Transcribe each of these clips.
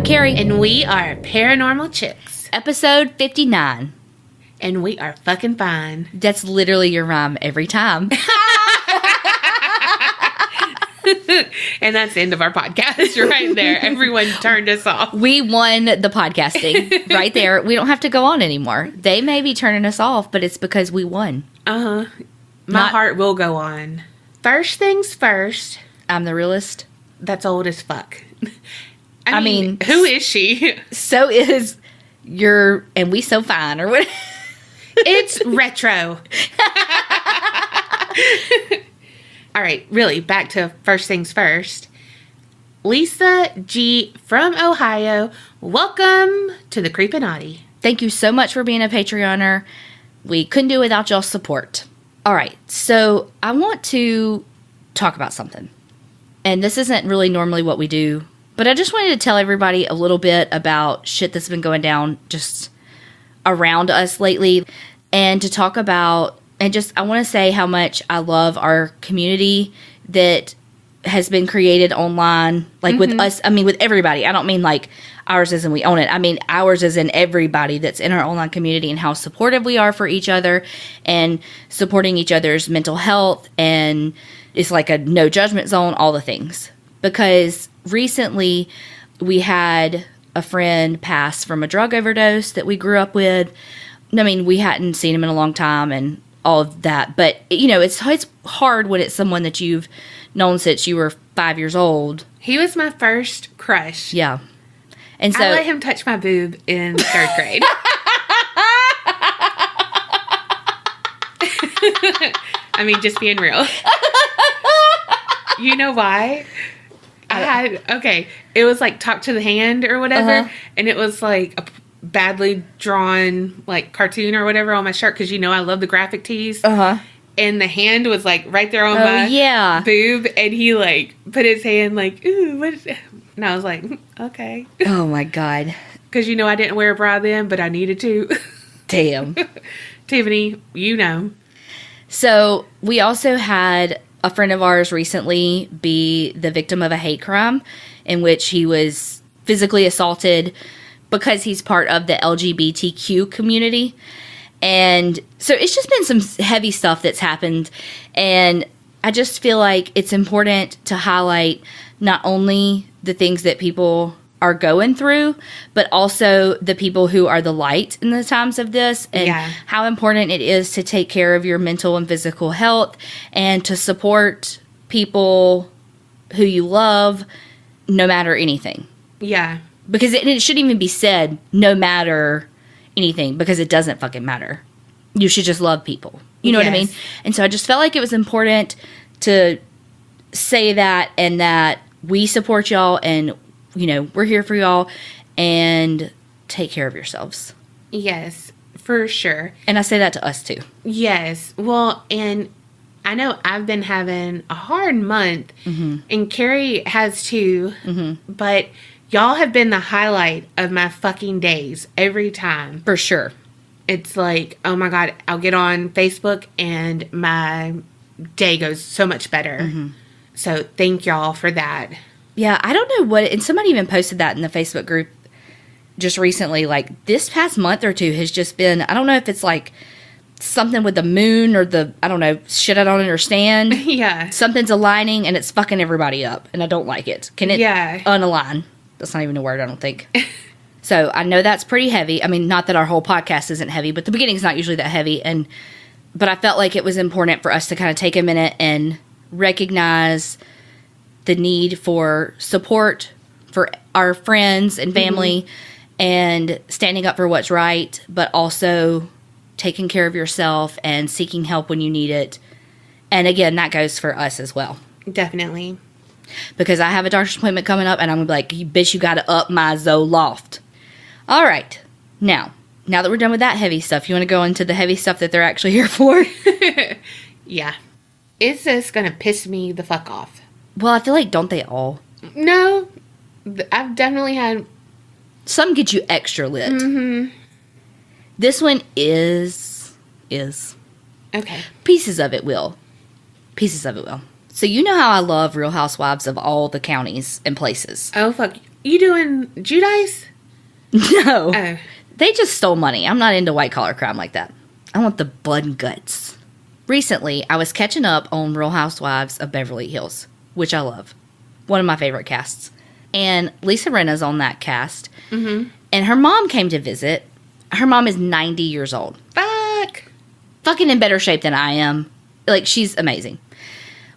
I'm Carrie. And we are Paranormal Chicks. Episode 59. And we are fucking fine. That's literally your rhyme every time. And that's the end of our podcast right there. Everyone turned us off. We won the podcasting right there. We don't have to go on anymore. They may be turning us off, but it's because we won. My heart will go on. First things first. I'm the realist. That's old as fuck. I mean, who is she? So is your, and we so fine, or what? It's retro. All right, really, back to first things first. Lisa G. from Ohio, welcome to the Creepinati. Thank you so much for being a Patreoner. We couldn't do it without y'all's support. All right, so I want to talk about something. And this isn't really normally what we do, but I just wanted to tell everybody a little bit about shit that's been going down just around us lately. And to talk about, and just, I want to say how much I love our community that has been created online, like with us, I mean, with everybody. I don't mean like ours as in we own it. I mean ours as in everybody that's in our online community and how supportive we are for each other and supporting each other's mental health. And it's like a no judgment zone, all the things. Because recently we had a friend pass from a drug overdose that we grew up with. I mean, we hadn't seen him in a long time and all of that. But, you know, it's hard when it's someone that you've known since you were 5 years old. He was my first crush. Yeah. And so I let him touch my boob in third grade. I mean, just being real. You know why? It was like Talk to the Hand or whatever. And it was like a badly drawn like cartoon or whatever on my shirt because, you know, I love the graphic tees. And the hand was like right there on my boob. And he like put his hand like, ooh, what is that? And I was like, okay. Oh my God. Because, you know, I didn't wear a bra then, but I needed to. Damn. Tiffany, you know. So we also had a friend of ours recently be the victim of a hate crime in which he was physically assaulted because he's part of the LGBTQ community. And so it's just been some heavy stuff that's happened. And I just feel like it's important to highlight not only the things that people are going through, but also the people who are the light in the times of this, and how important it is to take care of your mental and physical health and to support people who you love no matter anything. Yeah. Because it shouldn't even be said no matter anything, because it doesn't fucking matter. You should just love people. You know what I mean? And so I just felt like it was important to say that, and that we support y'all, and you know, we're here for y'all, and take care of yourselves. Yes, for sure. And I say that to us too. Yes. Well, and I know I've been having a hard month, and Carrie has too, but y'all have been the highlight of my fucking days every time. For sure. It's like, oh my God, I'll get on Facebook and my day goes so much better. So thank y'all for that. Yeah, I don't know what, and somebody even posted that in the Facebook group just recently, like this past month or two has just been, I don't know if it's like something with the moon or the, I don't know, shit I don't understand. Yeah. Something's aligning and it's fucking everybody up, and I don't like it. Can it unalign? That's not even a word, I don't think. So I know that's pretty heavy. I mean, not that our whole podcast isn't heavy, but the beginning's not usually that heavy. But I felt like it was important for us to kind of take a minute and recognize the need for support for our friends and family, and standing up for what's right, but also taking care of yourself and seeking help when you need it. And again, that goes for us as well. Definitely. Because I have a doctor's appointment coming up, and I'm going to be like, bitch, you got to up my Zoloft. All right. Now that we're done with that heavy stuff, you want to go into the heavy stuff that they're actually here for? Yeah. It's just going to piss me the fuck off. Well, I feel like, don't they all? No. I've definitely had... Some get you extra lit. This one is. Okay. Pieces of it will. So you know how I love Real Housewives of all the counties and places. Oh, fuck. You doing Judice? No. Oh. They just stole money. I'm not into white-collar crime like that. I want the blood and guts. Recently, I was catching up on Real Housewives of Beverly Hills, which I love. One of my favorite casts. And Lisa Rinna's on that cast. Mm-hmm. And her mom came to visit. Her mom is 90 years old. Fuck. Fucking in better shape than I am. Like, she's amazing.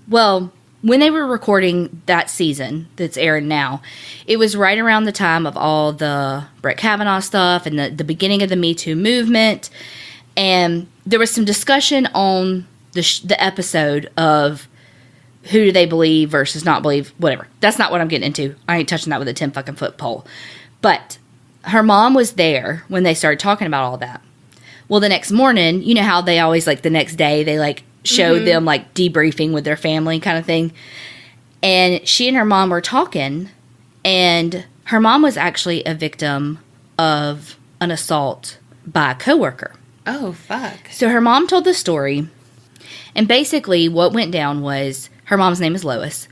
Well, when they were recording that season that's airing now, it was right around the time of all the Brett Kavanaugh stuff and the beginning of the Me Too movement. And there was some discussion on the episode of who do they believe versus not believe, whatever. That's not what I'm getting into. I ain't touching that with a 10 fucking foot pole. But her mom was there when they started talking about all that. Well, the next morning, you know how they always, like, the next day, they, like, showed them, like, debriefing with their family kind of thing. And she and her mom were talking, and her mom was actually a victim of an assault by a coworker. Oh, fuck. So her mom told the story, and basically what went down was, her mom's name is Lois.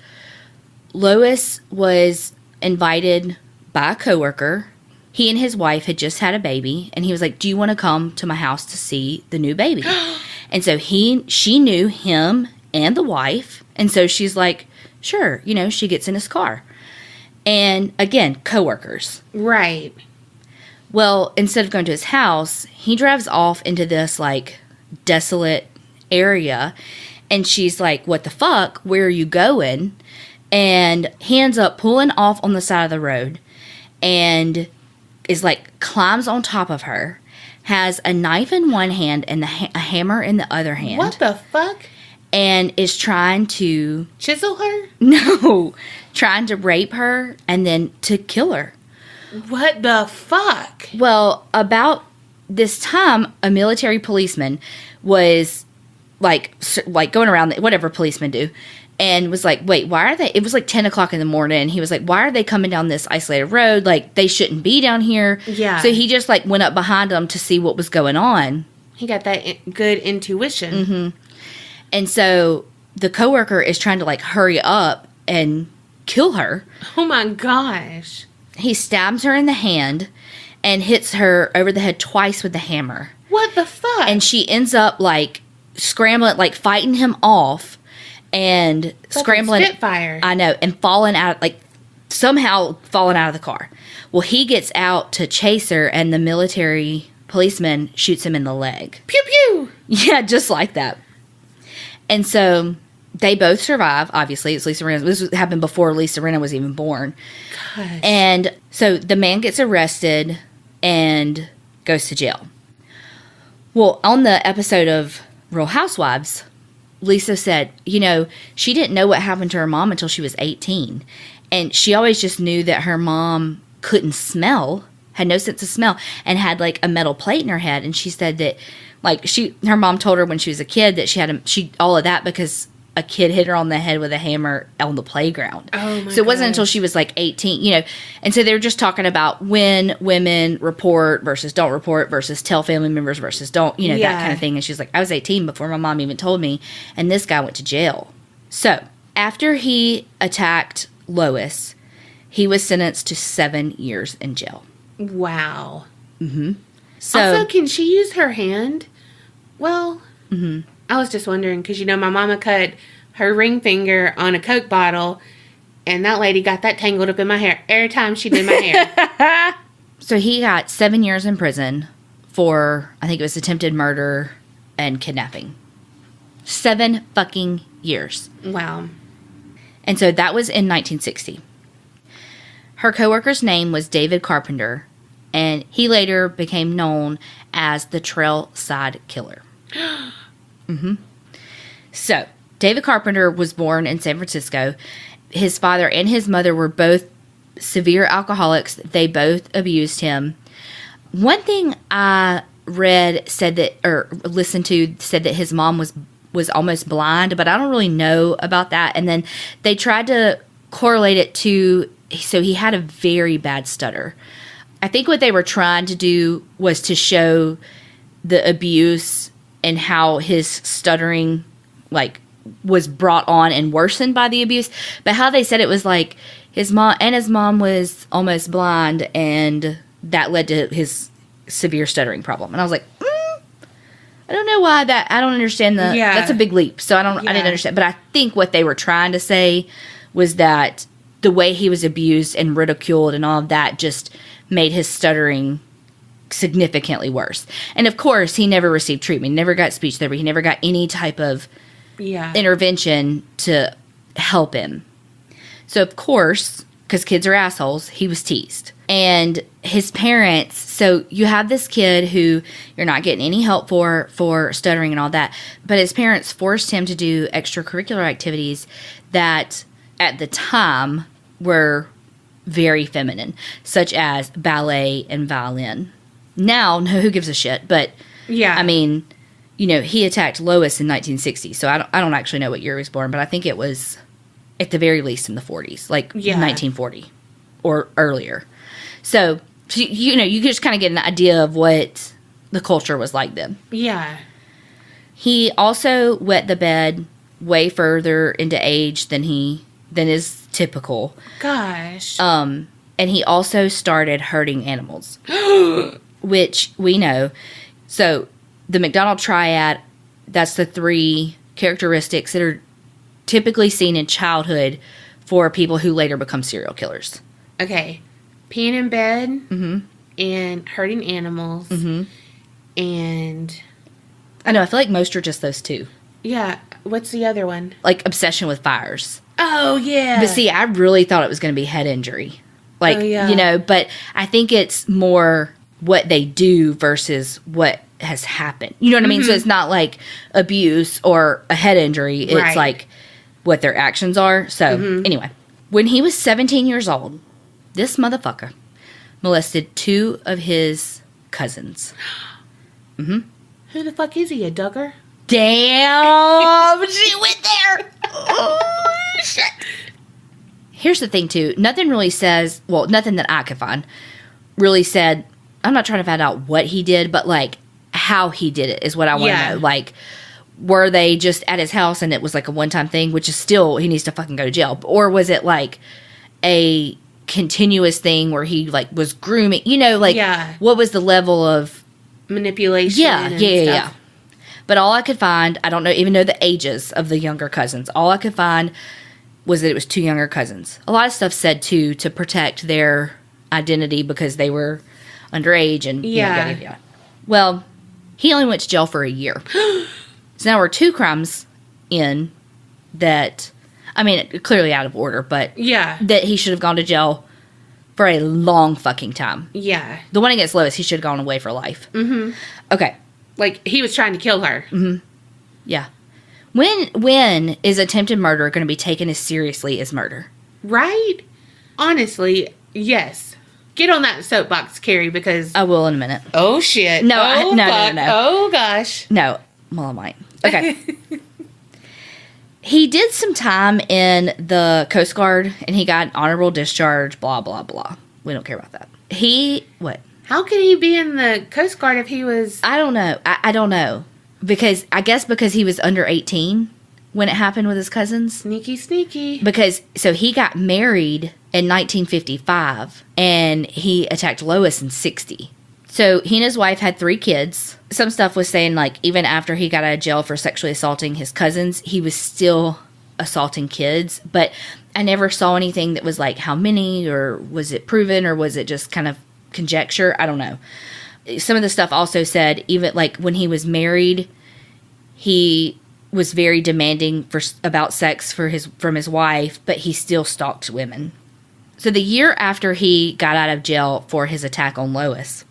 Lois was invited by a coworker. He and his wife had just had a baby, and he was like, do you want to come to my house to see the new baby? And so she knew him and the wife, and so she's like, sure, you know, she gets in his car. And again, coworkers. Right. Well, instead of going to his house, he drives off into this, like, desolate area, and she's like, what the fuck? Where are you going? And he ends up pulling off on the side of the road, and is like, climbs on top of her, has a knife in one hand and a hammer in the other hand. What the fuck? And is trying to... Chisel her? No. Trying to rape her and then to kill her. What the fuck? Well, about this time, a military policeman was, like going around, whatever policemen do, and was like, wait, why are they... It was like 10 o'clock in the morning, and he was like, why are they coming down this isolated road? Like, they shouldn't be down here. Yeah. So he just, like, went up behind them to see what was going on. He got that good intuition. Mm-hmm. And so the coworker is trying to, like, hurry up and kill her. Oh, my gosh. He stabs her in the hand and hits her over the head twice with the hammer. What the fuck? And she ends up, like, scrambling, like, fighting him off and like scrambling. Spitfire. I know. And falling out, like, somehow falling out of the car. Well, he gets out to chase her, and the military policeman shoots him in the leg. Pew, pew. Yeah, just like that. And so they both survive, obviously. It's Lisa Rinna. This happened before Lisa Rinna was even born. Gosh. And so the man gets arrested and goes to jail. Well, on the episode of Real Housewives, Lisa said, you know, she didn't know what happened to her mom until she was 18. And she always just knew that her mom couldn't smell, had no sense of smell, and had, like, a metal plate in her head. And she said that, like, her mom told her when she was a kid that she had all of that because a kid hit her on the head with a hammer on the playground. Oh, my So it wasn't until she was, like, 18, you know. And so they were just talking about when women report versus don't report versus tell family members versus don't, you know, that kind of thing. And she's like, I was 18 before my mom even told me, and this guy went to jail. So after he attacked Lois, he was sentenced to 7 years in jail. Wow. Mm-hmm. So, also, can she use her hand? Well, I was just wondering, because, you know, my mama cut her ring finger on a Coke bottle, and that lady got that tangled up in my hair every time she did my hair. So he got 7 years in prison for, I think it was attempted murder and kidnapping. 7 fucking years. Wow. And so that was in 1960. Her coworker's name was David Carpenter, and he later became known as the Trailside Killer. Mm-hmm. So, David Carpenter was born in San Francisco. His father and his mother were both severe alcoholics. They both abused him. One thing I read said that, or listened to, said that his mom was almost blind, but I don't really know about that. And then they tried to correlate it to, so he had a very bad stutter. I think what they were trying to do was to show the abuse and how his stuttering, like, was brought on and worsened by the abuse. But how they said it was like his mom was almost blind, and that led to his severe stuttering problem. And I was like, I don't know why I don't understand that's a big leap. So I didn't understand. But I think what they were trying to say was that the way he was abused and ridiculed and all of that just made his stuttering significantly worse. And of course, he never received treatment, never got speech therapy, he never got any type of intervention to help him. So of course, because kids are assholes, he was teased. And his parents, so you have this kid who you're not getting any help for stuttering and all that, but his parents forced him to do extracurricular activities that at the time were very feminine, such as ballet and violin. Now, no, who gives a shit? But, I mean, you know, he attacked Lois in 1960, so I don't actually know what year he was born, but I think it was at the very least in the 40s, like 1940 or earlier. So, you know, you just kind of get an idea of what the culture was like then. Yeah. He also wet the bed way further into age than is typical. Gosh. And he also started hurting animals, which we know. So, the McDonald triad, that's the 3 characteristics that are typically seen in childhood for people who later become serial killers. Okay. Peeing in bed and hurting animals and... I know, I feel like most are just those 2. Yeah. What's the other one? Like obsession with fires. Oh, yeah. But see, I really thought it was going to be head injury. Like, you know, but I think it's more what they do versus what has happened. You know what I mean? So it's not like abuse or a head injury. It's like what their actions are. So anyway, when he was 17 years old, this motherfucker molested 2 of his cousins. Who the fuck is he, a Duggar? Damn! She went there! Oh, shit. Here's the thing, too. Nothing really says, well, nothing that I could find really said, I'm not trying to find out what he did, but, like, how he did it is what I want to know. Like, were they just at his house and it was, like, a one-time thing, which is still, he needs to fucking go to jail. Or was it, like, a continuous thing where he, like, was grooming, you know, like, what was the level of manipulation? Yeah. But all I could find, I don't know, even know the ages of the younger cousins. All I could find was that it was 2 younger cousins. A lot of stuff said, too, to protect their identity because they were underage and yada, yada. Well, he only went to jail for a year. So now we're 2 crimes in that, I mean, clearly out of order, but that he should have gone to jail for a long fucking time. Yeah. The one against Lois, he should have gone away for life. Okay. Like, he was trying to kill her. Yeah. When is attempted murder going to be taken as seriously as murder? Right? Honestly, yes. Get on that soapbox, Carrie, because... I will in a minute. Oh, shit. No, no. Oh, gosh. No. Well, I might. Okay. He did some time in the Coast Guard, and he got an honorable discharge, blah, blah, blah. We don't care about that. What? How could he be in the Coast Guard if he was... I don't know. I don't know. Because he was under 18 when it happened with his cousins. Sneaky. Because, so he got married in 1955, and he attacked Lois in 60. So he and his wife had 3 kids. Some stuff was saying, like, even after he got out of jail for sexually assaulting his cousins, he was still assaulting kids. But I never saw anything that was like, how many, or was it proven, or was it just kind of conjecture? I don't know. Some of the stuff also said, even like when he was married, he was very demanding about sex from his wife, but he still stalked women. So the year after he got out of jail for his attack on Lois,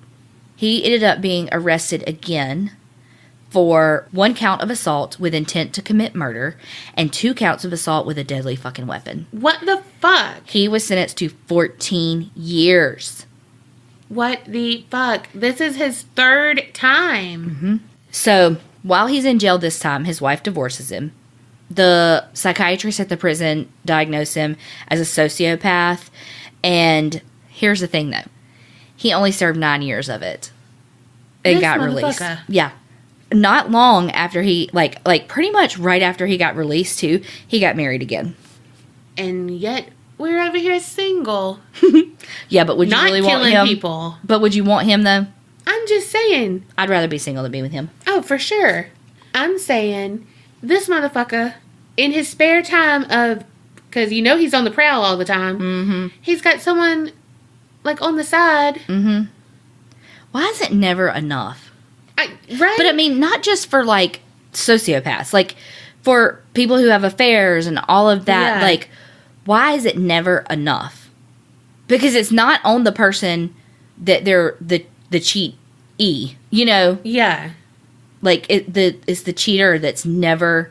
he ended up being arrested again for 1 count of assault with intent to commit murder and 2 counts of assault with a deadly fucking weapon. What the fuck? He was sentenced to 14 years. What the fuck? This is his 3rd time. So, while he's in jail this time, his wife divorces him. The psychiatrist at the prison diagnosed him as a sociopath. And here's the thing, though. He only served 9 years of it. And got released. Yeah. Not long after he, like pretty much right after he got released, too, he got married again. And yet, we're over here single. Yeah, but would you really want him? People. But would you want him, though? I'm just saying. I'd rather be single than be with him. Oh, for sure. I'm saying this motherfucker, in his spare time because you know he's on the prowl all the time, mm-hmm. he's got someone, like, on the side. Mm-hmm. Why is it never enough? Right? But, I mean, not just for, like, sociopaths. Like, for people who have affairs and all of that. Yeah. Like, why is it never enough? Because it's not on the person that they're the cheat-y, you know? Yeah. Like, it's the cheater that's never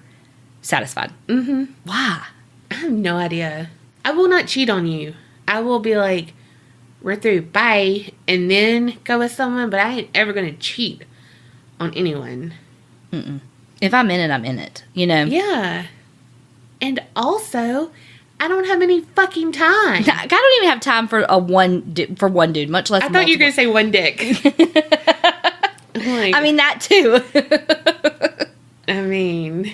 satisfied. Mm-hmm. Why? I have no idea. I will not cheat on you. I will be like, we're through, bye, and then go with someone, but I ain't ever going to cheat on anyone. Mm-mm. If I'm in it, I'm in it, you know? Yeah. And also, I don't have any fucking time. I don't even have time for one dude, much less I thought you were going to say one dick. Like, I mean, that too. I mean,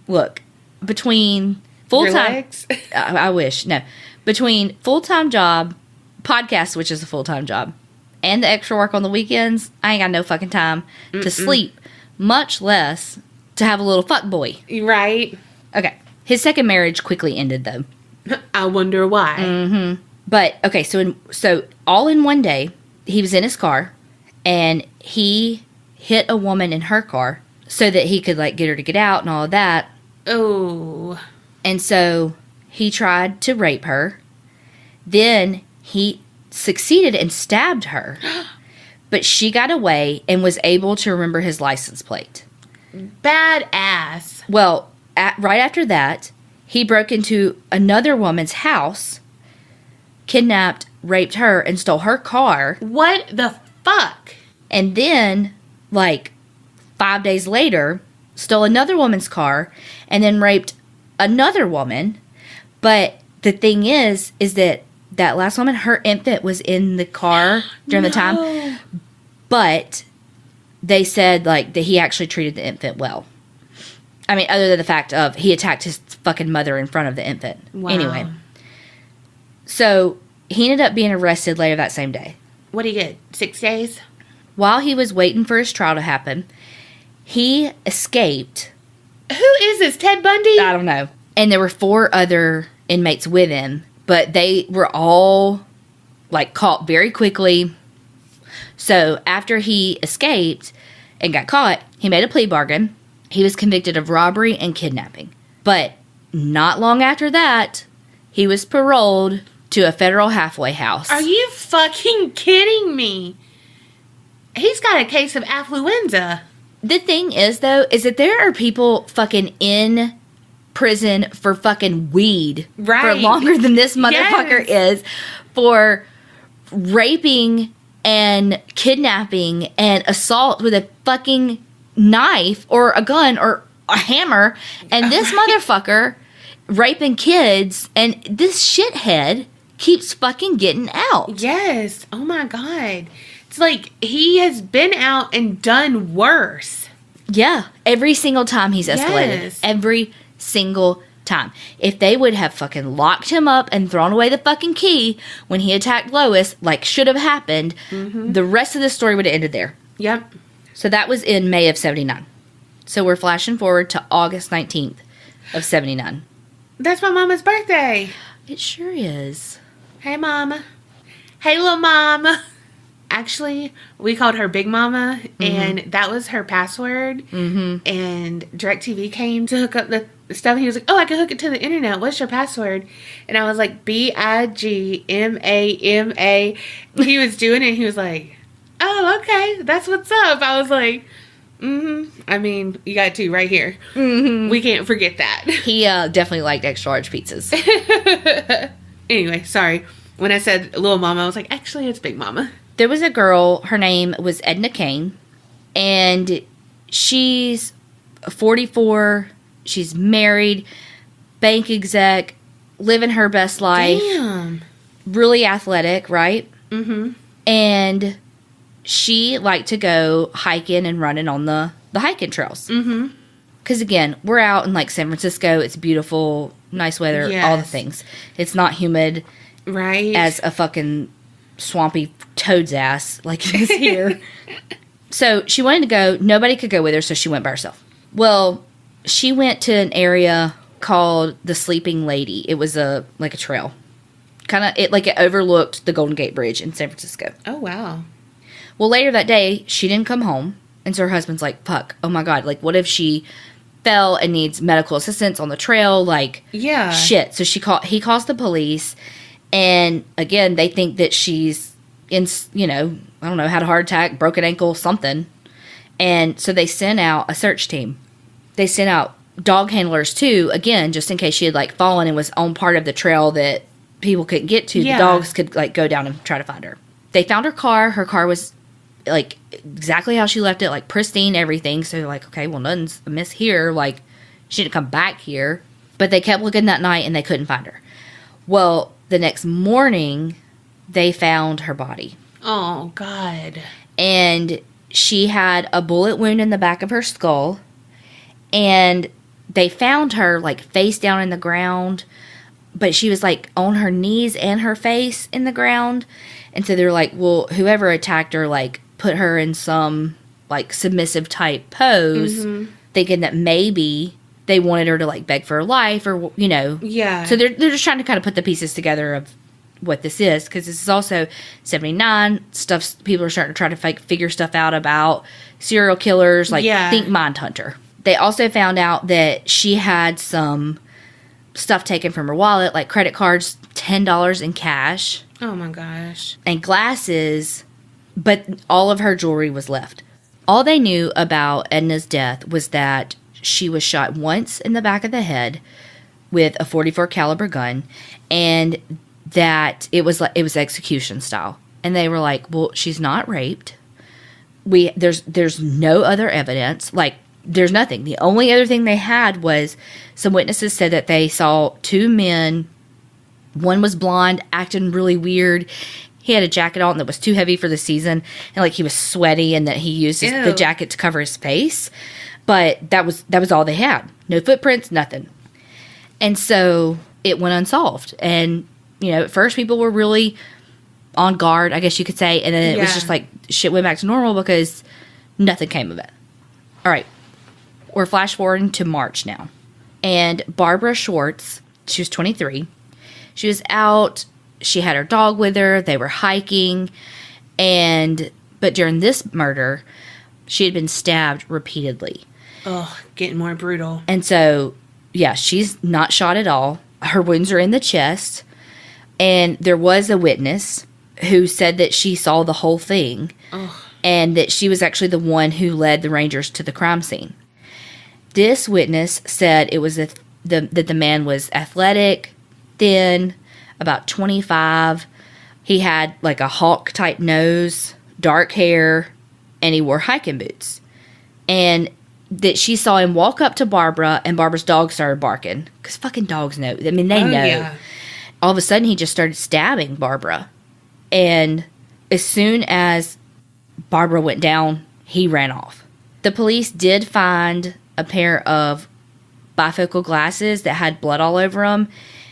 look, between full-time... I wish. No. Between full-time job, podcast, which is a full-time job, and the extra work on the weekends, I ain't got no fucking time to sleep, much less to have a little fuckboy. Right. Okay. His second marriage quickly ended, though. I wonder why. Mm-hmm. But, okay, so all in one day, he was in his car, and he hit a woman in her car so that he could, like, get her to get out and all of that. Oh. And so he tried to rape her. Then he succeeded and stabbed her. But she got away and was able to remember his license plate. Badass. Well, right after that, he broke into another woman's house, kidnapped, raped her, and stole her car. What the fuck? And then, like, 5 days later, stole another woman's car, and then raped another woman. But the thing is that last woman, her infant was in the car during the time. But they said, like, that he actually treated the infant well. I mean, other than the fact of he attacked his fucking mother in front of the infant. Wow. Anyway. So, he ended up being arrested later that same day. What did he get? 6 days? While he was waiting for his trial to happen, he escaped. Who is this, Ted Bundy? I don't know. And there were 4 other inmates with him, but they were all, like, caught very quickly. So, after he escaped and got caught, he made a plea bargain. He was convicted of robbery and kidnapping. But not long after that, he was paroled to a federal halfway house. Are you fucking kidding me? He's got a case of affluenza. The thing is, though, is that there are people fucking in prison for fucking weed for longer than this motherfucker is for raping and kidnapping and assault with a fucking knife or a gun or a hammer, and this motherfucker raping kids, and this shithead keeps fucking getting out. Yes. Oh my God. It's like he has been out and done worse. Yeah. Every single time he's escalated. Yes. Every single time. If they would have fucking locked him up and thrown away the fucking key when he attacked Lois, like should have happened, the rest of the story would have ended there. Yep. So that was in May of 79. So we're flashing forward to August 19th of 79. That's my mama's birthday. It sure is. Hey, Mama. Hey, little Mama. Actually, we called her Big Mama, and that was her password. And DirecTV came to hook up the stuff. He was like, oh, I can hook it to the internet. What's your password? And I was like, BIGMAMA. He was doing it. He was like, oh, okay. That's what's up. I was like, I mean, you got 2 right here. We can't forget that. He definitely liked extra large pizzas. Anyway, sorry. When I said little mama, I was like, actually, it's Big Mama. There was a girl, her name was Edna Kane, and she's 44, she's married, bank exec, living her best life. Damn. Really athletic, right? And she liked to go hiking and running on the hiking trails. Because, again, we're out in, like, San Francisco. It's beautiful, nice weather, all the things. It's not humid. Right. As a fucking swampy toad's ass like it is here. So she wanted to go. Nobody could go with her, so she went by herself. Well, she went to an area called the Sleeping Lady. It was a trail. It overlooked the Golden Gate Bridge in San Francisco. Oh, wow. Well, later that day, she didn't come home. And so her husband's like, fuck, oh my God. Like, what if she fell and needs medical assistance on the trail? Like, yeah. Shit. So he calls the police. And again, they think that she's I don't know, had a heart attack, broken ankle, something. And so they sent out a search team. They sent out dog handlers too, again, just in case she had like fallen and was on part of the trail that people couldn't get to. Yeah. The dogs could like go down and try to find her. They found her car. Her car was like exactly how she left it, like pristine, everything. So they're like, okay, well, nothing's amiss here. Like, she didn't come back here. But they kept looking that night and they couldn't find her. Well, the next morning, they found her body. Oh, God. And she had a bullet wound in the back of her skull. And they found her, like, face down in the ground. But she was, like, on her knees and her face in the ground. And so they're like, well, whoever attacked her, like, put her in some, like, submissive type pose. Mm-hmm. Thinking that maybe they wanted her to, like, beg for her life or, you know. Yeah. So they're just trying to kind of put the pieces together of what this is. Because this is also 79. People are starting to try to figure stuff out about serial killers. Like, think Mindhunter. They also found out that she had some stuff taken from her wallet, like credit cards, $10 in cash. Oh, my gosh. And glasses, but all of her jewelry was left. All they knew about Edna's death was that she was shot once in the back of the head with a .44 caliber gun, and that it was execution style. And they were like, "Well, she's not raped. There's no other evidence. Like, there's nothing. The only other thing they had was some witnesses said that they saw two men. One was blonde, acting really weird. He had a jacket on that was too heavy for the season, and like he was sweaty, and that he used the jacket to cover his face. But that was all they had. No footprints, nothing. And so it went unsolved. And you know, at first people were really on guard, I guess you could say, and then it was just like shit went back to normal because nothing came of it. All right, we're flash forwarding to March now, and Barbara Schwartz, she was 23. She was out. She had her dog with her. They were hiking. But during this murder, she had been stabbed repeatedly. Oh, getting more brutal. And so, yeah, she's not shot at all. Her wounds are in the chest. And there was a witness who said that she saw the whole thing. Oh. And that she was actually the one who led the Rangers to the crime scene. This witness said it was that the man was athletic, thin, about 25. He had like a hawk type nose, dark hair, and he wore hiking boots. And that she saw him walk up to Barbara, and Barbara's dog started barking. Because fucking dogs know. I mean, they know. Yeah. All of a sudden, he just started stabbing Barbara. And as soon as Barbara went down, he ran off. The police did find a pair of bifocal glasses that had blood all over them.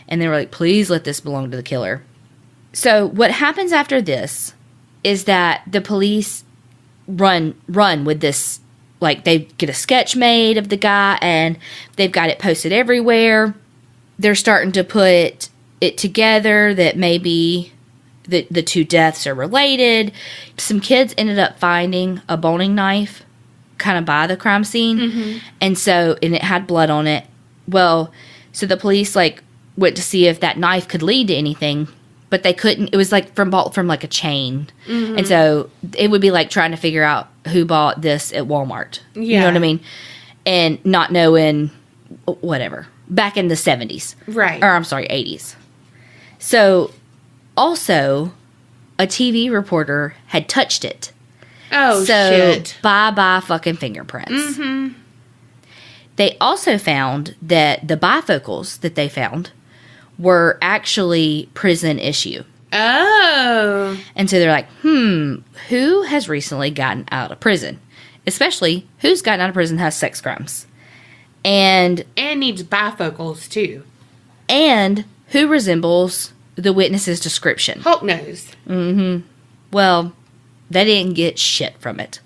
And they were like, please let this belong to the killer. So what happens after this is that the police run with this. Like, they get a sketch made of the guy, and they've got it posted everywhere. They're starting to put it together that maybe the two deaths are related. Some kids ended up finding a boning knife kind of by the crime scene. Mm-hmm. And it had blood on it. Well, so the police, like, went to see if that knife could lead to anything, but they couldn't. It was like from like a chain. Mm-hmm. And so it would be like trying to figure out who bought this at Walmart. Yeah. You know what I mean? And not knowing whatever. Back in the 70s. Right. Or I'm sorry, 80s. So also a TV reporter had touched it. Oh, shit. Bye-bye fucking fingerprints. Mm-hmm. They also found that the bifocals that they found were actually prison issue. Oh. And so they're like, who has recently gotten out of prison? Especially, who's gotten out of prison has sex crimes. And needs bifocals, too. And who resembles the witness's description? Hulk nose. Mm-hmm. Well, they didn't get shit from it.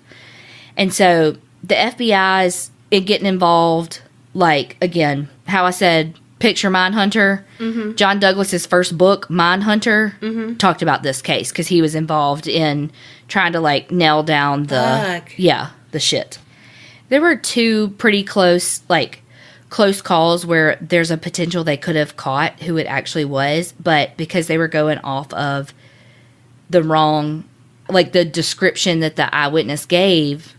And so the FBI's getting involved, like, again, how I said, picture Mindhunter. Mm-hmm. John Douglas's first book, Mindhunter, talked about this case because he was involved in trying to, like, nail down the shit. There were 2 pretty close calls where there's a potential they could have caught who it actually was, but because they were going off of the wrong, like, the description that the eyewitness gave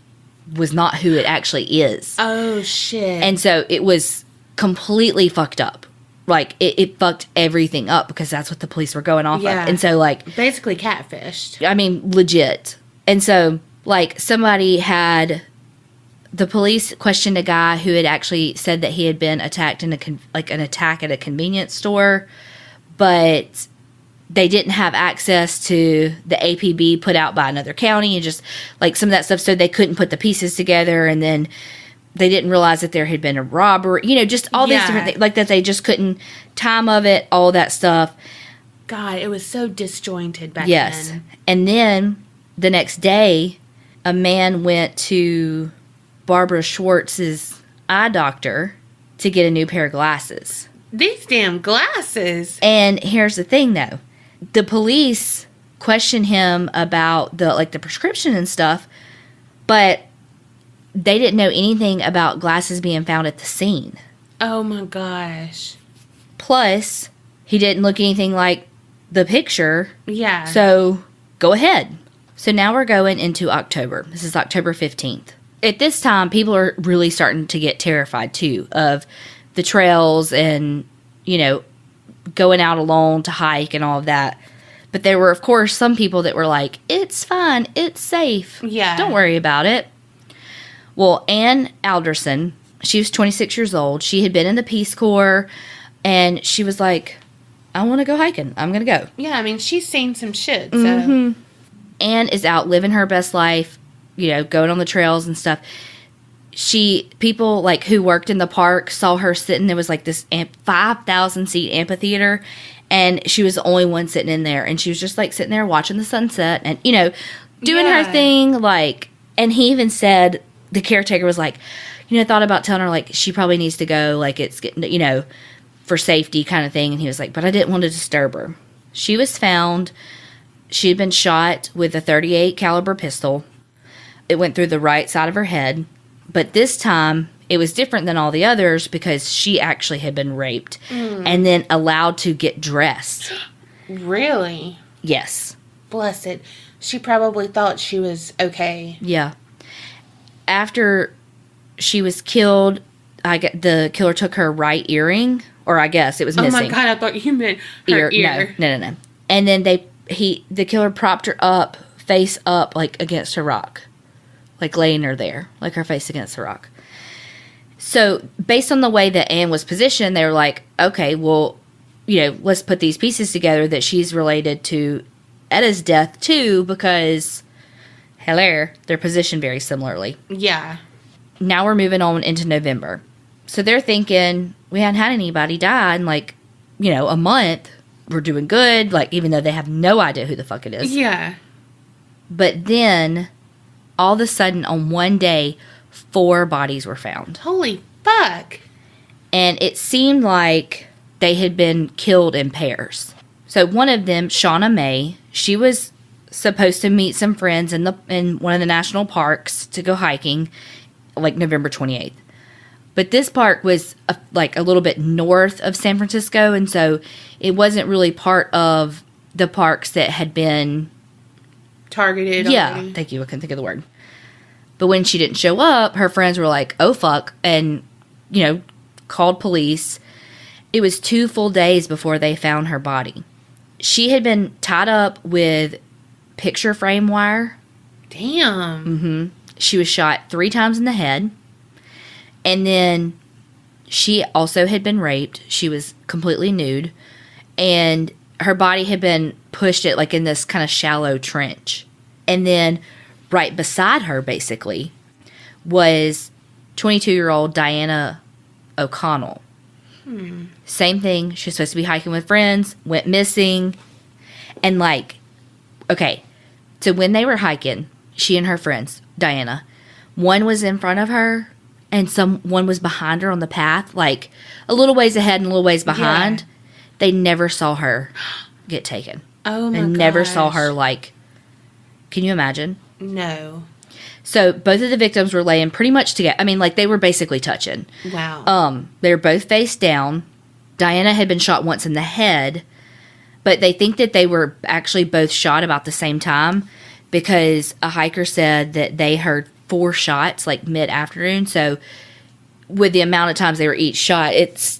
was not who it actually is. Oh, shit. And so it was completely fucked up. Like, it fucked everything up because that's what the police were going off of. And so, like... basically catfished. I mean, legit. And so, like, the police questioned a guy who had actually said that he had been attacked in an attack at a convenience store, but they didn't have access to the APB put out by another county and just, like, some of that stuff, so they couldn't put the pieces together, and then they didn't realize that there had been a robbery, just all these different things, like that they just couldn't, time of it, all that stuff. God, it was so disjointed back then. Yes. And then, the next day, a man went to Barbara Schwartz's eye doctor to get a new pair of glasses. These damn glasses! And here's the thing, though. The police questioned him about the prescription and stuff, but they didn't know anything about glasses being found at the scene. Oh my gosh. Plus, he didn't look anything like the picture. Yeah. So, go ahead. So now we're going into October. This is October 15th. At this time, people are really starting to get terrified, too, of the trails and, going out alone to hike and all of that. But there were, of course, some people that were like, it's fine, it's safe. Yeah. Don't worry about it. Well, Ann Alderson, she was 26 years old. She had been in the Peace Corps, and she was like, I want to go hiking. I'm going to go. Yeah, I mean, she's seen some shit, so. Mm-hmm. Ann is out living her best life, going on the trails and stuff. People like who worked in the park saw her sitting. There was like this 5,000 seat amphitheater, and she was the only one sitting in there, and she was just like sitting there watching the sunset and doing her thing. Like, and he even said, the caretaker was like, thought about telling her like she probably needs to go, like it's getting for safety kind of thing. And he was like, but I didn't want to disturb her. She was found. She had been shot with a .38 caliber pistol. It went through the right side of her head. But this time, it was different than all the others because she actually had been raped and then allowed to get dressed. Really? Yes. Blessed. She probably thought she was okay. Yeah. After she was killed, the killer took her right earring, or I guess it was missing. Oh my God, I thought you meant her ear. No. And then the killer propped her up, face up, like against a rock. Like laying her there, like her face against the rock. So, based on the way that Anne was positioned, they were like, okay, well, let's put these pieces together that she's related to Etta's death too, because, they're positioned very similarly. Yeah. Now we're moving on into November. So they're thinking, we hadn't had anybody die in a month. We're doing good, even though they have no idea who the fuck it is. Yeah. But then, all of a sudden, on one day, 4 bodies were found. Holy fuck. And it seemed like they had been killed in pairs. So one of them, Shauna May, she was supposed to meet some friends in one of the national parks to go hiking, November 28th. But this park was a little bit north of San Francisco, and so it wasn't really part of the parks that had been targeted. Yeah, already. Thank you. I couldn't think of the word. But when she didn't show up, her friends were like, oh, fuck, and, called police. It was 2 full days before they found her body. She had been tied up with picture frame wire. Damn. Mm-hmm. She was shot 3 times in the head. And then she also had been raped. She was completely nude. And her body had been pushed in this kind of shallow trench. And then right beside her, basically, was 22-year-old Diana O'Connell. Same thing. She was supposed to be hiking with friends, went missing. And like, okay, so when they were hiking, she and her friends, Diana, one was in front of her and one was behind her on the path, like a little ways ahead and a little ways behind. Yeah. They never saw her get taken. Oh my gosh. And never saw her, like, can you imagine? No. So both of the victims were laying pretty much together. I mean, like, they were basically touching. Wow. They were both face down. Diana had been shot once in the head, but they think that they were actually both shot about the same time because a hiker said that they heard 4 shots, like, mid-afternoon. So with the amount of times they were each shot, it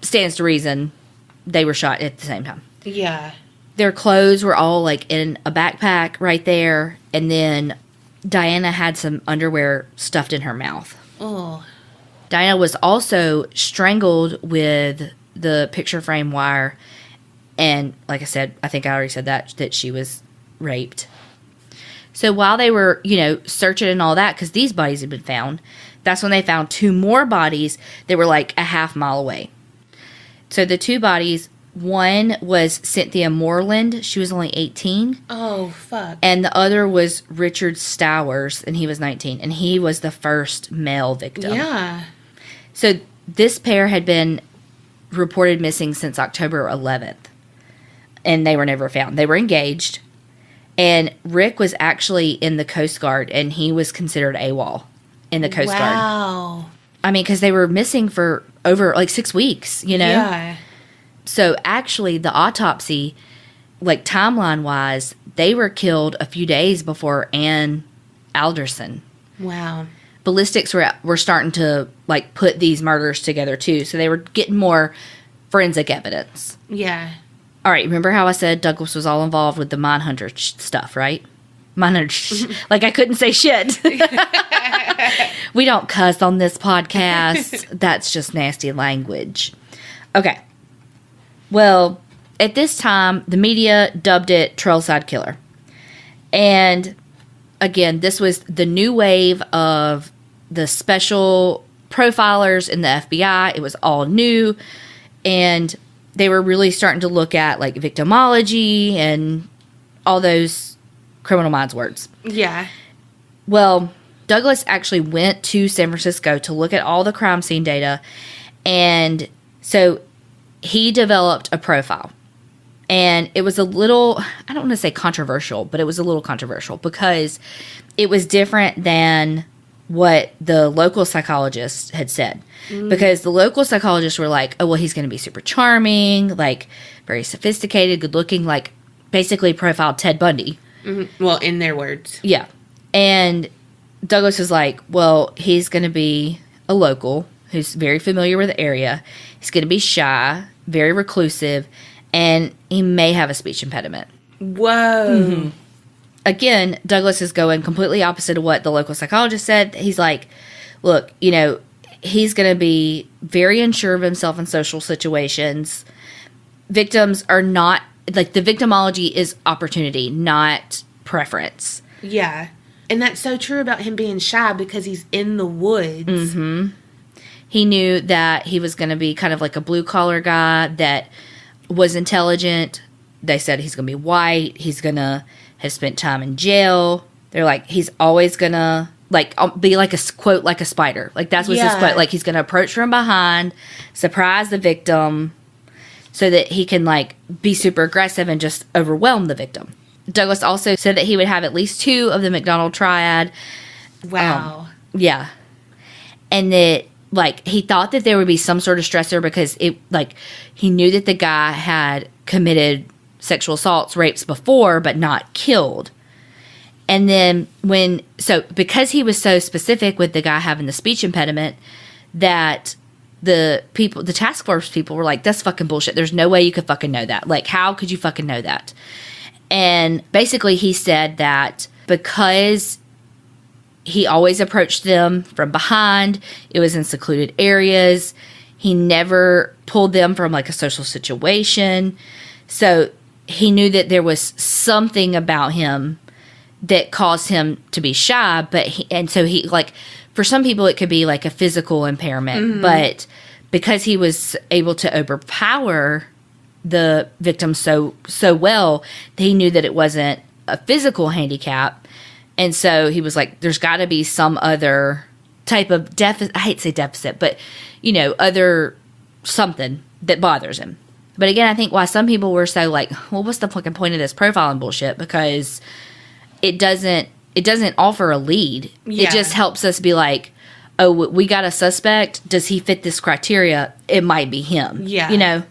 stands to reason they were shot at the same time. Yeah. Their clothes were all, like, in a backpack right there, and then Diana had some underwear stuffed in her mouth. Oh. Diana was also strangled with the picture frame wire. And like I said, I think I already said that she was raped. So while they were, searching and all that, because these bodies had been found, that's when they found 2 more bodies that were like a half mile away. So the 2 bodies, one was Cynthia Moreland. She was only 18. Oh, fuck. And the other was Richard Stowers, and he was 19. And he was the first male victim. Yeah. So this pair had been reported missing since October 11th. And they were never found. They were engaged. And Rick was actually in the Coast Guard, and he was considered AWOL in the Coast Guard. Wow. I mean, because they were missing for over, like, 6 weeks, Yeah. So, actually, the autopsy, like, timeline-wise, they were killed a few days before Ann Alderson. Wow. Ballistics were starting to, like, put these murders together, too. So, they were getting more forensic evidence. Yeah. All right, remember how I said Douglas was all involved with the Mindhunter stuff, right? Mindhunter, like, I couldn't say shit. We don't cuss on this podcast. That's just nasty language. Okay. Well, at this time, the media dubbed it Trailside Killer. And, again, this was the new wave of the special profilers in the FBI. It was all new. And they were really starting to look at, like, victimology and all those Criminal Minds words. Yeah. Well, Douglas actually went to San Francisco to look at all the crime scene data. And so he developed a profile. And it was a little, I don't want to say controversial, but it was a little controversial because it was different than what the local psychologists had said. Because the local psychologists were like, oh, well, he's going to be super charming, like, very sophisticated, good looking, like, basically profiled Ted Bundy. Mm-hmm. Well, in their words. Yeah. And Douglas was like, well, he's going to be a local who's very familiar with the area. He's going to be shy, very reclusive, and he may have a speech impediment. Whoa. Mm-hmm. Again, Douglas is going completely opposite of what the local psychologist said. He's like, look, he's going to be very unsure of himself in social situations. Victims are not, like, the victimology is opportunity, not preference. Yeah. And that's so true about him being shy because he's in the woods. Mm-hmm. He knew that he was going to be kind of like a blue-collar guy that was intelligent. They said he's going to be white. He's going to have spent time in jail. They're like, he's always going to, like, be like a, quote, like a spider. Like, that's what's his quote. Like, he's going to approach from behind, surprise the victim, so that he can, like, be super aggressive and just overwhelm the victim. Douglas also said that he would have at least 2 of the McDonald triad. Wow. Yeah. And that, like, he thought that there would be some sort of stressor because it, like, he knew that the guy had committed sexual assaults, rapes before, but not killed. And then because he was so specific with the guy having the speech impediment, that the task force people were like, that's fucking bullshit. There's no way you could fucking know that. Like, how could you fucking know that? And basically he said that because he always approached them from behind, it was in secluded areas, he never pulled them from, like, a social situation. So he knew that there was something about him that caused him to be shy, so he, like, for some people it could be like a physical impairment, but because he was able to overpower the victim so well, he knew that it wasn't a physical handicap. And so he was like, there's got to be some other type of deficit. I hate to say deficit, but, other something that bothers him. But again, I think why some people were so like, well, what's the fucking point of this profiling bullshit? Because it doesn't offer a lead. Yeah. It just helps us be like, oh, we got a suspect. Does he fit this criteria? It might be him. Yeah.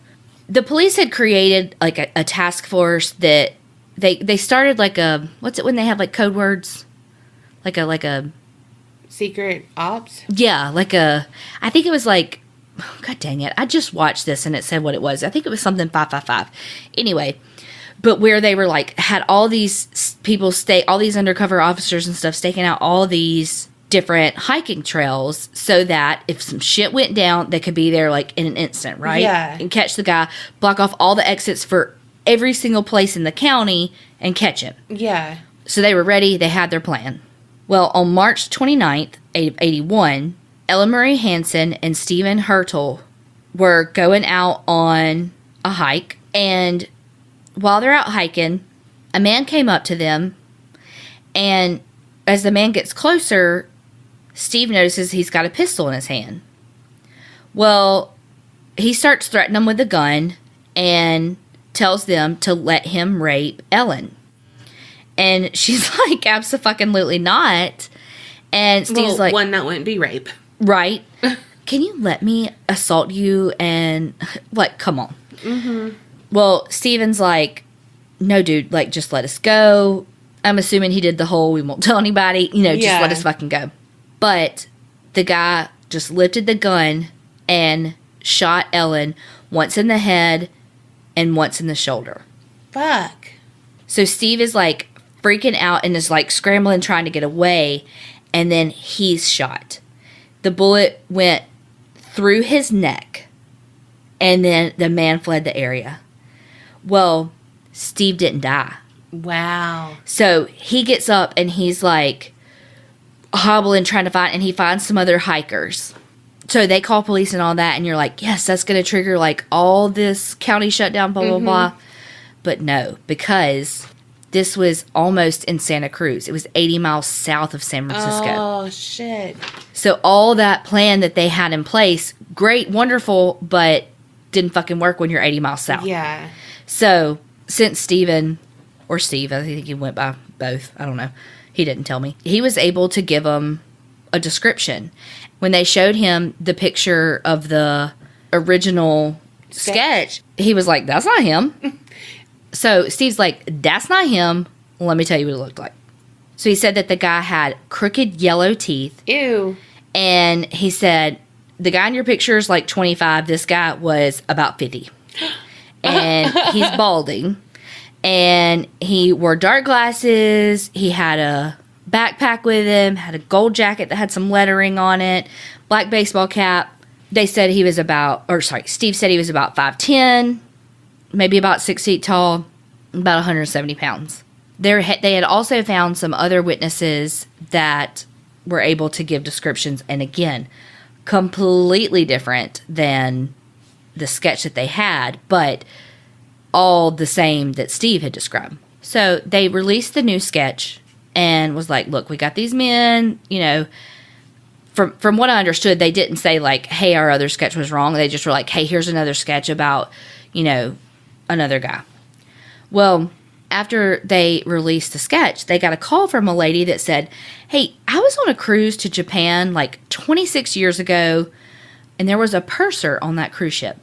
The police had created like a task force that they started like a, what's it when they have like code words? Like a secret ops? Yeah, I think it was like, oh, God dang it. I just watched this and it said what it was. I think it was something 555. Anyway, but where they were like, had all these people all these undercover officers and stuff staking out all these different hiking trails so that if some shit went down, they could be there like in an instant, right? Yeah. And catch the guy, block off all the exits for every single place in the county and catch him. Yeah. So they were ready. They had their plan. Well, on March 29th, 81, Ellen Marie Hansen and Stephen Hertel were going out on a hike. And while they're out hiking, a man came up to them. And as the man gets closer, Steve notices he's got a pistol in his hand. Well, he starts threatening them with a gun and tells them to let him rape Ellen. And she's like, abso-fucking-lutely not. And Steve's like... one, that wouldn't be rape. Right. Can you let me assault you? And, like, come on. Mm-hmm. Well, Steven's like, no, dude, like, just let us go. I'm assuming he did the whole, we won't tell anybody. Just let us fucking go. But the guy just lifted the gun and shot Ellen once in the head and once in the shoulder. Fuck. So Steve is like freaking out and is like scrambling trying to get away, and then he's shot. The bullet went through his neck, and then the man fled the area. Well, Steve didn't die. Wow. So he gets up and he's like hobbling trying to find, and he finds some other hikers. So they call police and all that, and you're like, yes, that's going to trigger like all this county shutdown, blah, blah, blah. But no, because this was almost in Santa Cruz. It was 80 miles south of San Francisco. Oh, shit. So all that plan that they had in place, great, wonderful, but didn't fucking work when you're 80 miles south. Yeah. So since Steve, I think he went by both. I don't know. He didn't tell me. He was able to give them a description. When they showed him the picture of the original sketch, he was like, that's not him. So Steve's like, that's not him. Let me tell you what it looked like. So he said that the guy had crooked yellow teeth. Ew. And he said, the guy in your picture is like 25. This guy was about 50. And he's balding. And he wore dark glasses. He had a backpack with him, had a gold jacket that had some lettering on it, black baseball cap. They said he was Steve said he was about 5'10", maybe about 6 feet tall, about 170 pounds. They had also found some other witnesses that were able to give descriptions, and again, completely different than the sketch that they had, but all the same that Steve had described. So they released the new sketch and was like, look, we got these men, from what I understood, they didn't say like, hey, our other sketch was wrong. They just were like, hey, here's another sketch about, another guy. Well, after they released the sketch, they got a call from a lady that said, hey, I was on a cruise to Japan like 26 years ago, and there was a purser on that cruise ship.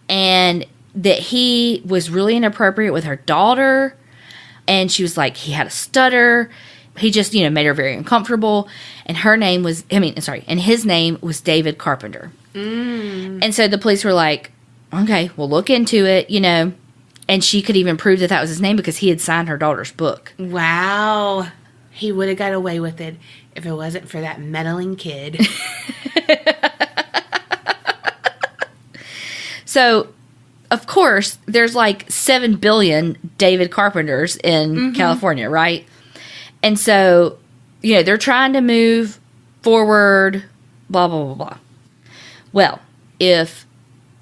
And that he was really inappropriate with her daughter. And she was like, he had a stutter. He just, made her very uncomfortable. And his name was David Carpenter. Mm. And so the police were like, okay, we'll look into it, And she could even prove that was his name because he had signed her daughter's book. Wow. He would have got away with it if it wasn't for that meddling kid. So, of course, there's like 7 billion David Carpenters in California, right? And so, they're trying to move forward, blah, blah, blah, blah. Well, if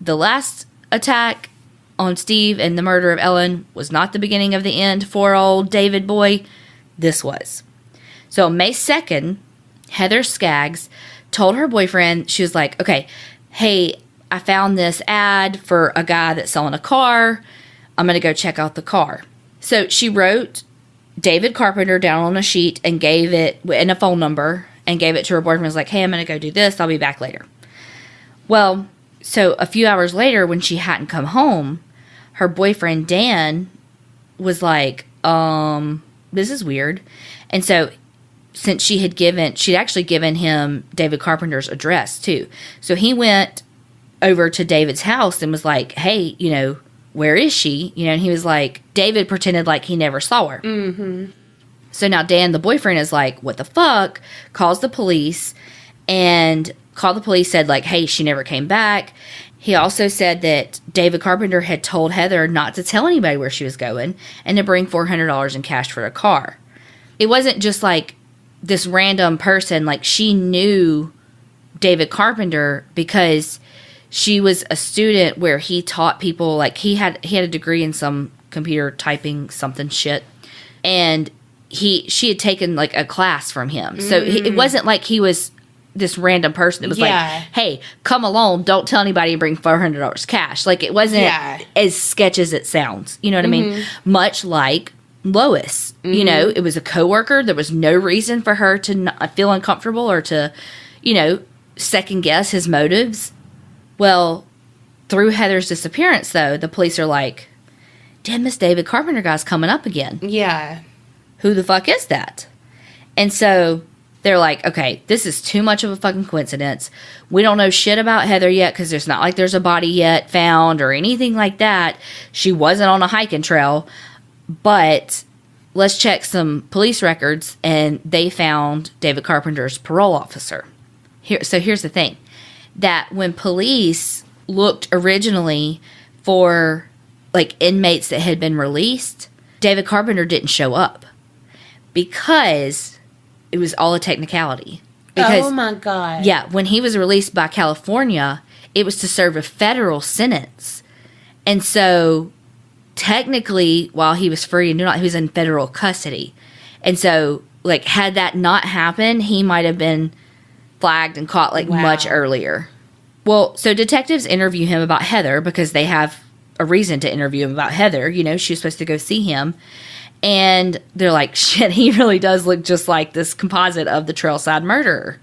the last attack on Steve and the murder of Ellen was not the beginning of the end for old David boy, this was. So on May 2nd, Heather Skaggs told her boyfriend, she was like, okay, hey, I found this ad for a guy that's selling a car. I'm going to go check out the car. So she wrote David Carpenter down on a sheet and gave it, and a phone number, and gave it to her boyfriend. Was like, hey, I'm going to go do this. I'll be back later. Well, so a few hours later, when she hadn't come home, her boyfriend, Dan, was like, this is weird. And so since she'd actually given him David Carpenter's address too. So he went over to David's house and was like, hey, where is she? And he was like, David pretended like he never saw her. Mm-hmm. So now Dan, the boyfriend, is like, what the fuck? Calls the police and said like, hey, she never came back. He also said that David Carpenter had told Heather not to tell anybody where she was going and to bring $400 in cash for the car. It wasn't just like this random person. Like, she knew David Carpenter because she was a student where he taught people, like he had a degree in some computer typing something shit. And she had taken like a class from him. So it wasn't like he was this random person. It was like, hey, come along, don't tell anybody, and bring $400 cash. Like, it wasn't as sketch as it sounds. You know what I mean? Much like Lois. It was a coworker. There was no reason for her to not feel uncomfortable or to, second guess his motives. Well, through Heather's disappearance, though, the police are like, damn, this David Carpenter guy's coming up again. Yeah. Who the fuck is that? And so they're like, okay, this is too much of a fucking coincidence. We don't know shit about Heather yet because it's not like there's a body yet found or anything like that. She wasn't on a hiking trail. But let's check some police records, and they found David Carpenter's parole officer. So here's the thing. That when police looked originally for like inmates that had been released, David Carpenter didn't show up because it was all a technicality. Because, oh my God. Yeah, when he was released by California, it was to serve a federal sentence. And so technically, while he was free and knew not, he was in federal custody. And so, like, had that not happened, he might have been flagged and caught, like, much earlier. Well, so detectives interview him about Heather because they have a reason to interview him about Heather. She was supposed to go see him. And they're like, shit, he really does look just like this composite of the Trailside murderer.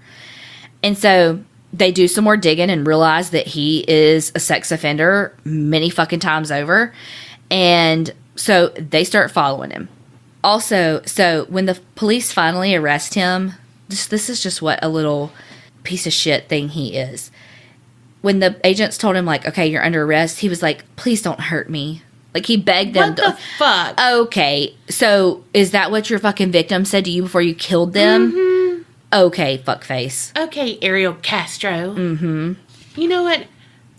And so they do some more digging and realize that he is a sex offender many fucking times over. And so they start following him. Also, so when the police finally arrest him, this is just what a little piece of shit thing he is. When the agents told him, like, okay, you're under arrest, he was like, please don't hurt me. Like, he begged them. What the fuck? Okay, so is that what your fucking victim said to you before you killed them? Mm-hmm. Okay, fuckface. Okay, Ariel Castro. Mm-hmm. You know what?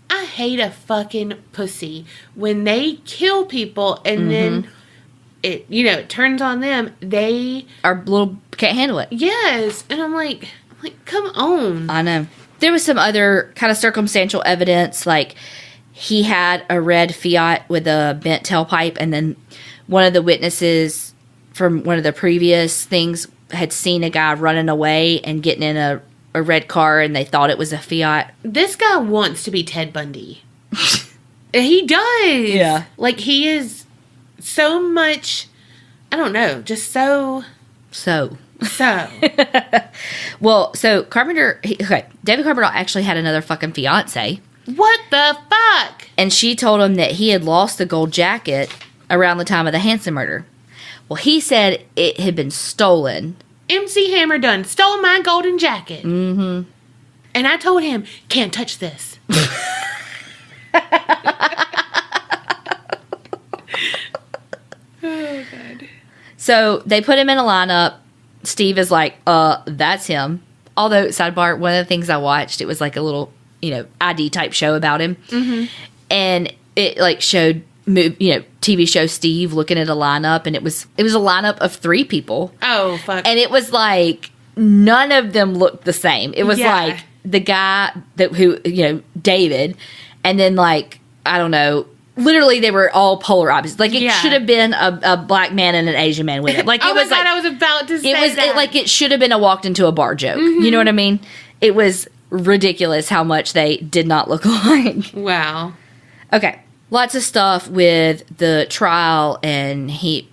I hate a fucking pussy when they kill people and then it turns on them. They can't handle it. Yes, and I'm like, come on. I know. There was some other kind of circumstantial evidence, like he had a red Fiat with a bent tailpipe, and then one of the witnesses from one of the previous things had seen a guy running away and getting in a red car, and they thought it was a Fiat. This guy wants to be Ted Bundy. He does. Yeah. Like, he is so much, I don't know, just so. Well, so David Carpenter actually had another fucking fiance. What the fuck? And she told him that he had lost the gold jacket around the time of the Hanson murder. Well, he said it had been stolen. MC Hammer done stole my golden jacket. Mm-hmm. And I told him, can't touch this. Oh, God. So they put him in a lineup. Steve is like, that's him. Although, sidebar, one of the things I watched, it was like a little, ID type show about him. Mm-hmm. And it like showed, TV show Steve looking at a lineup, and it was a lineup of 3 people. Oh, fuck. And it was like none of them looked the same. It was like the guy David, and then like, I don't know, literally they were all polar opposites. Like it should have been a black man and an Asian man with it. Like it was I was about to say that. It should have been a walked into a bar joke. Mm-hmm. You know what I mean? It was ridiculous how much they did not look alike. Wow. Okay. Lots of stuff with the trial and he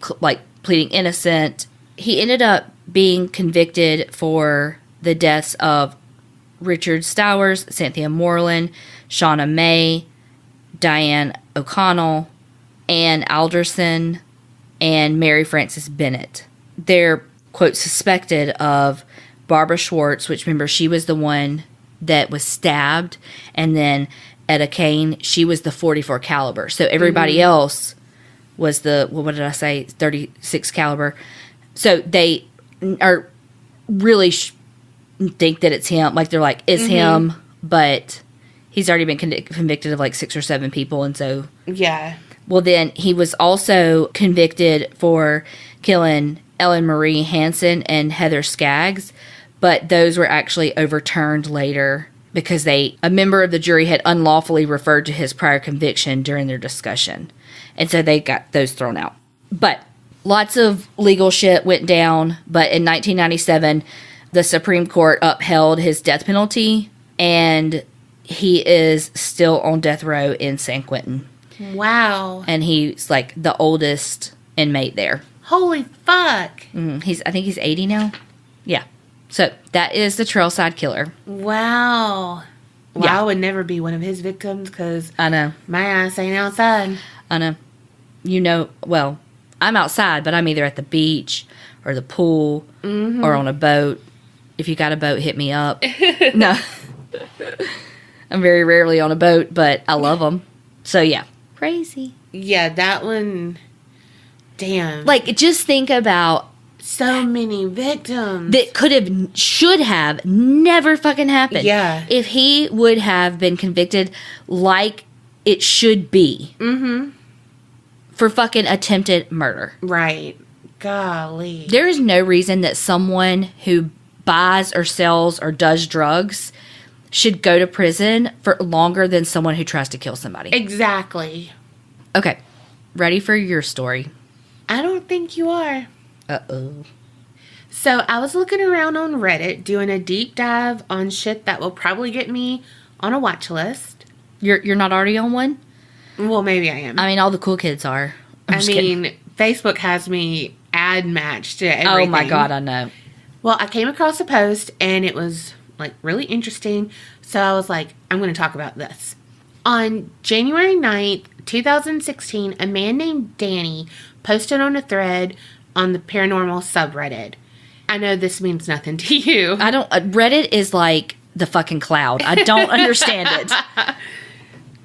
pleading innocent. He ended up being convicted for the deaths of Richard Stowers, Cynthia Moreland, Shauna May, Diane O'Connell, Ann Alderson, and Mary Frances Bennett. They're, quote, suspected of Barbara Schwartz, which, remember, she was the one that was stabbed, and then Etta Kane, she was the .44 caliber. So everybody else was the, what did I say, 36 caliber. So they are really think that it's him. Like, they're like, it's him, but he's already been convicted of like 6 or 7 people, and so... Yeah. Well, then he was also convicted for killing Ellen Marie Hansen and Heather Skaggs, but those were actually overturned later because a member of the jury had unlawfully referred to his prior conviction during their discussion. And so they got those thrown out. But lots of legal shit went down, but in 1997, the Supreme Court upheld his death penalty, and he is still on death row in San Quentin. Wow. And he's like the oldest inmate there. Holy fuck. I think he's 80 now. Yeah. So that is the Trailside Killer. Wow. Well, yeah. I would never be one of his victims because I know my ass ain't outside. I know. You know, well, I'm outside, but I'm either at the beach or the pool or on a boat. If you got a boat, hit me up. No. I'm very rarely on a boat, but I love them. So, yeah. Crazy. Yeah, that one. Damn. Like, just think about so many victims that should have never fucking happened. Yeah. If he would have been convicted like it should be. For fucking attempted murder. Right. Golly. There is no reason that someone who buys or sells or does drugs should go to prison for longer than someone who tries to kill somebody. Exactly. Okay. Ready for your story? I don't think you are. Uh-oh. So I was looking around on Reddit doing a deep dive on shit that will probably get me on a watch list. You're not already on one? Well, maybe I am. I mean, all the cool kids are. Facebook has me ad matched to everything. Oh my God, I know. Well, I came across a post and it was like really interesting. So I was like, I'm going to talk about this. On January 9th, 2016, a man named Danny posted on a thread on the Paranormal subreddit. I know this means nothing to you. I don't. Reddit is like the fucking cloud. I don't understand it.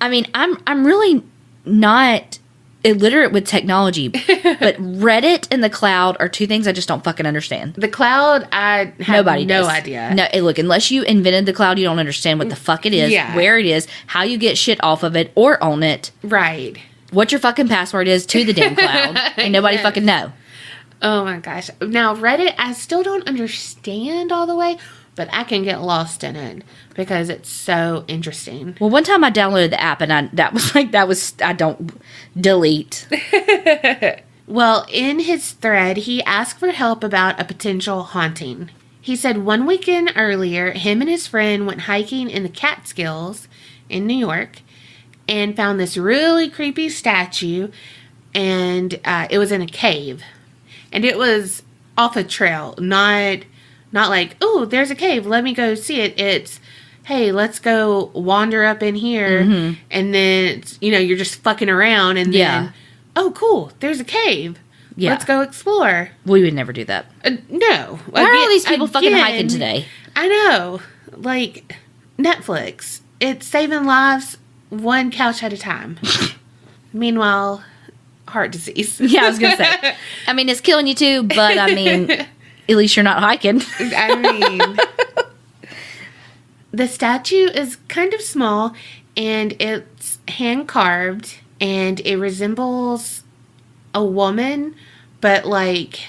I mean, I'm really not illiterate with technology, but Reddit and the cloud are two things I just don't fucking understand. The cloud, I have no idea. No, look, unless you invented the cloud, you don't understand what the fuck it is, where it is, how you get shit off of it or on it. Right. What your fucking password is to the damn cloud. And nobody fucking know. Oh my gosh. Now, Reddit, I still don't understand all the way, but I can get lost in it because it's so interesting. Well, one time I downloaded the app and I don't delete. Well, in his thread, he asked for help about a potential haunting. He said one weekend earlier, him and his friend went hiking in the Catskills in New York and found this really creepy statue, and it was in a cave. And it was off a trail, not like, oh, there's a cave, let me go see it. It's, hey, let's go wander up in here. And then, it's, you're just fucking around. And then, oh, cool, there's a cave. Yeah. Let's go explore. We would never do that. No. Why are all these people fucking hiking today? I know. Like, Netflix. It's saving lives one couch at a time. Meanwhile, heart disease. Yeah, I was going to say. I mean, it's killing you too, but I mean... At least you're not hiking. I mean, the statue is kind of small, and it's hand-carved, and it resembles a woman, but like,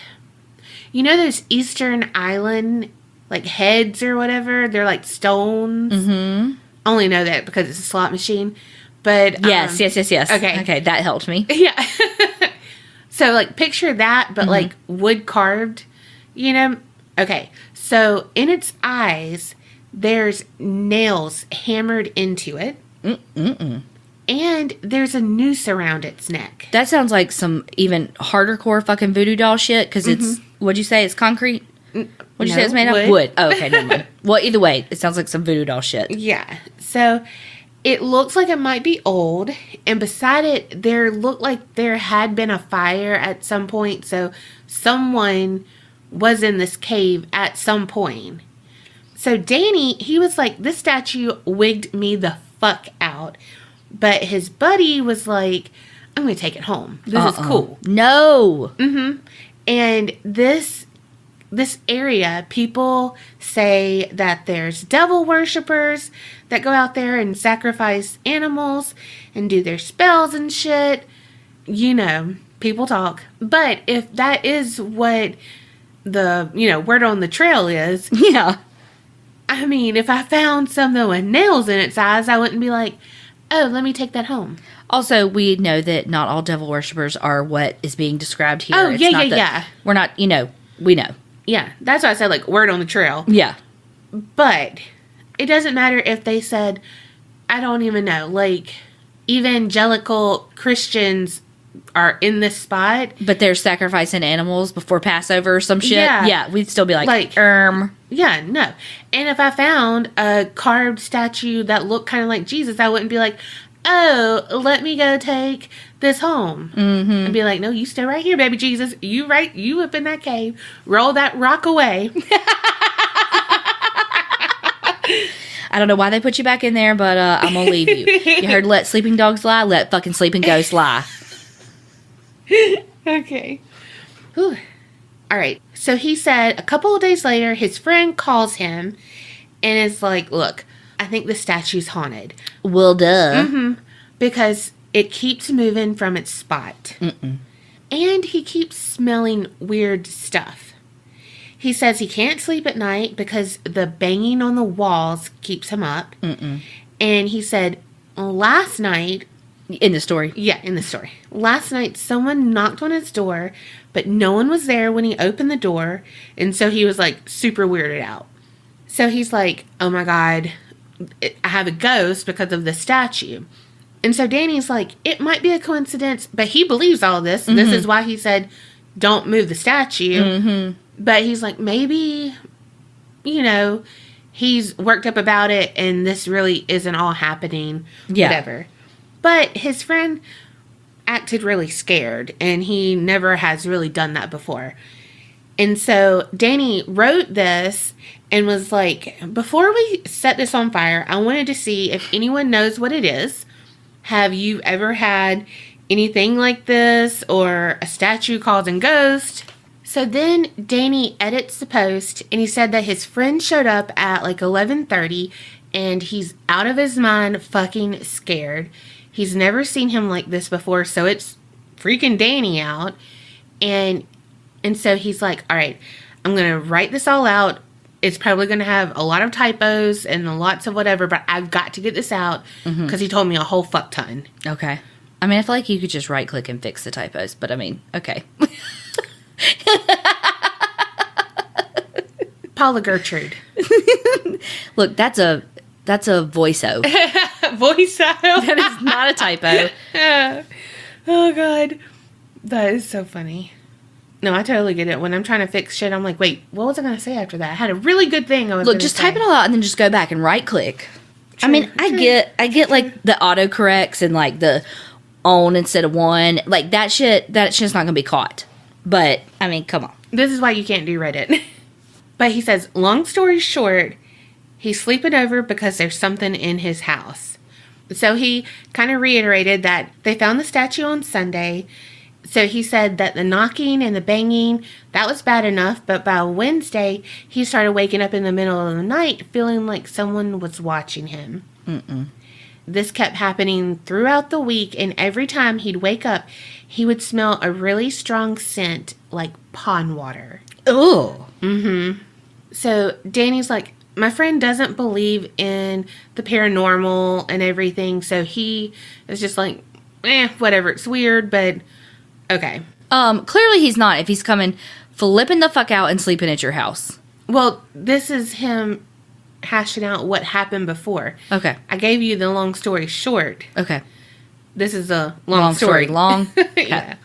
those Eastern Island like heads or whatever. They're like stones. Mm-hmm. I only know that because it's a slot machine. But yes. Okay, that helped me. Yeah. So like picture that, but like wood carved, Okay, so in its eyes, there's nails hammered into it. And there's a noose around its neck. That sounds like some even harder core fucking voodoo doll shit, because it's, what'd you say, it's concrete? What'd you say it's made of? Wood. Oh, okay, never mind. Well, either way, it sounds like some voodoo doll shit. Yeah, so it looks like it might be old, and beside it, there looked like there had been a fire at some point, so someone was in this cave at some point. So Danny, he was like, this statue wigged me the fuck out. But his buddy was like, I'm going to take it home. This is cool. No. And this area, people say that there's devil worshippers that go out there and sacrifice animals and do their spells and shit. People talk. But if that is what the, word on the trail is. Yeah. I mean, if I found something with nails in its eyes, I wouldn't be like, oh, let me take that home. Also, we know that not all devil worshippers are what is being described here. Oh, yeah. We're not, we know. Yeah, that's why I said, like, word on the trail. Yeah. But it doesn't matter if they said, I don't even know, like, evangelical Christians are in this spot. But they're sacrificing animals before Passover or some shit. Yeah, we'd still be like, Yeah, no. And if I found a carved statue that looked kind of like Jesus, I wouldn't be like, oh, let me go take this home. I'd be like, no, you stay right here, baby Jesus. You up in that cave. Roll that rock away. I don't know why they put you back in there, but I'm going to leave you. You heard let sleeping dogs lie? Let fucking sleeping ghosts lie. Okay. Whew. All right. So he said a couple of days later, his friend calls him and is like, look, I think the statue's haunted. Well, duh. Because it keeps moving from its spot. And he keeps smelling weird stuff. He says he can't sleep at night because the banging on the walls keeps him up. And he said last night... In the story? Yeah, in the story. Last night, someone knocked on his door, but no one was there when he opened the door, and so he was, like, super weirded out. So he's like, oh my God, I have a ghost because of the statue. And so Danny's like, it might be a coincidence, but he believes all this. This is why he said, don't move the statue. But he's like, maybe, he's worked up about it, and this really isn't all happening. Yeah. Whatever. But his friend acted really scared, and he never has really done that before. And so Danny wrote this and was like, before we set this on fire, I wanted to see if anyone knows what it is. Have you ever had anything like this or a statue causing ghosts? So then Danny edits the post, and he said that his friend showed up at like 11:30, and he's out of his mind fucking scared. He's never seen him like this before, so it's freaking Danny out. And so he's like, all right, I'm going to write this all out. It's probably going to have a lot of typos and lots of whatever, but I've got to get this out because he told me a whole fuck ton. Okay. I mean, I feel like you could just right-click and fix the typos, but I mean, okay. Paula Gertrude. Look, that's a voice-o. Voice-o? That is not a typo. Oh, God. That is so funny. No, I totally get it. When I'm trying to fix shit, I'm like, wait, what was I going to say after that? I had a really good thing I was Look, just type it all out and then just go back and right-click. True, I mean, I get like the autocorrects and like the on instead of one. Like that shit's not going to be caught. But, I mean, come on. This is why you can't do Reddit. But he says, long story short, he's sleeping over because there's something in his house. So he kind of reiterated that they found the statue on Sunday. So he said that the knocking and the banging, that was bad enough. But by Wednesday, he started waking up in the middle of the night feeling like someone was watching him. This kept happening throughout the week. And every time he'd wake up, he would smell a really strong scent like pond water. Oh. So Danny's like, my friend doesn't believe in the paranormal and everything, so he is just like, whatever, it's weird, but okay. Clearly he's not if he's coming flipping the fuck out and sleeping at your house. Well, this is him hashing out what happened before. Okay. I gave you the long story short. Okay. This is a long story. Long. Okay. Yeah.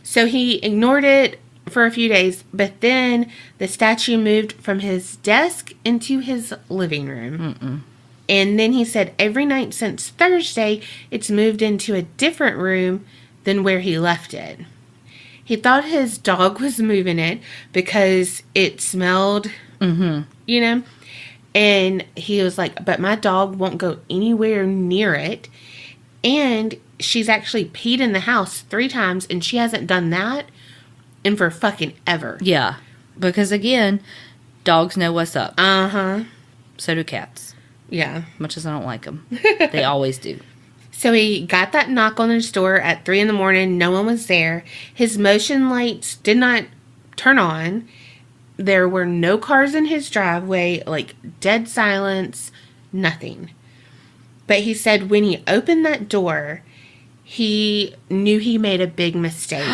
So he ignored it for a few days, but then the statue moved from his desk into his living room. Mm-mm. And then he said every night since Thursday, it's moved into a different room than where he left it. He thought his dog was moving it because it smelled, you know? And he was like, but my dog won't go anywhere near it. And she's actually peed in the house 3 times, and she hasn't done that in for fucking ever. Yeah. Because, again, dogs know what's up. Uh-huh. So do cats. Yeah. Much as I don't like them. They always do. So he got that knock on his door at 3 a.m. No one was there. His motion lights did not turn on. There were no cars in his driveway, like dead silence, nothing. But he said when he opened that door, he knew he made a big mistake.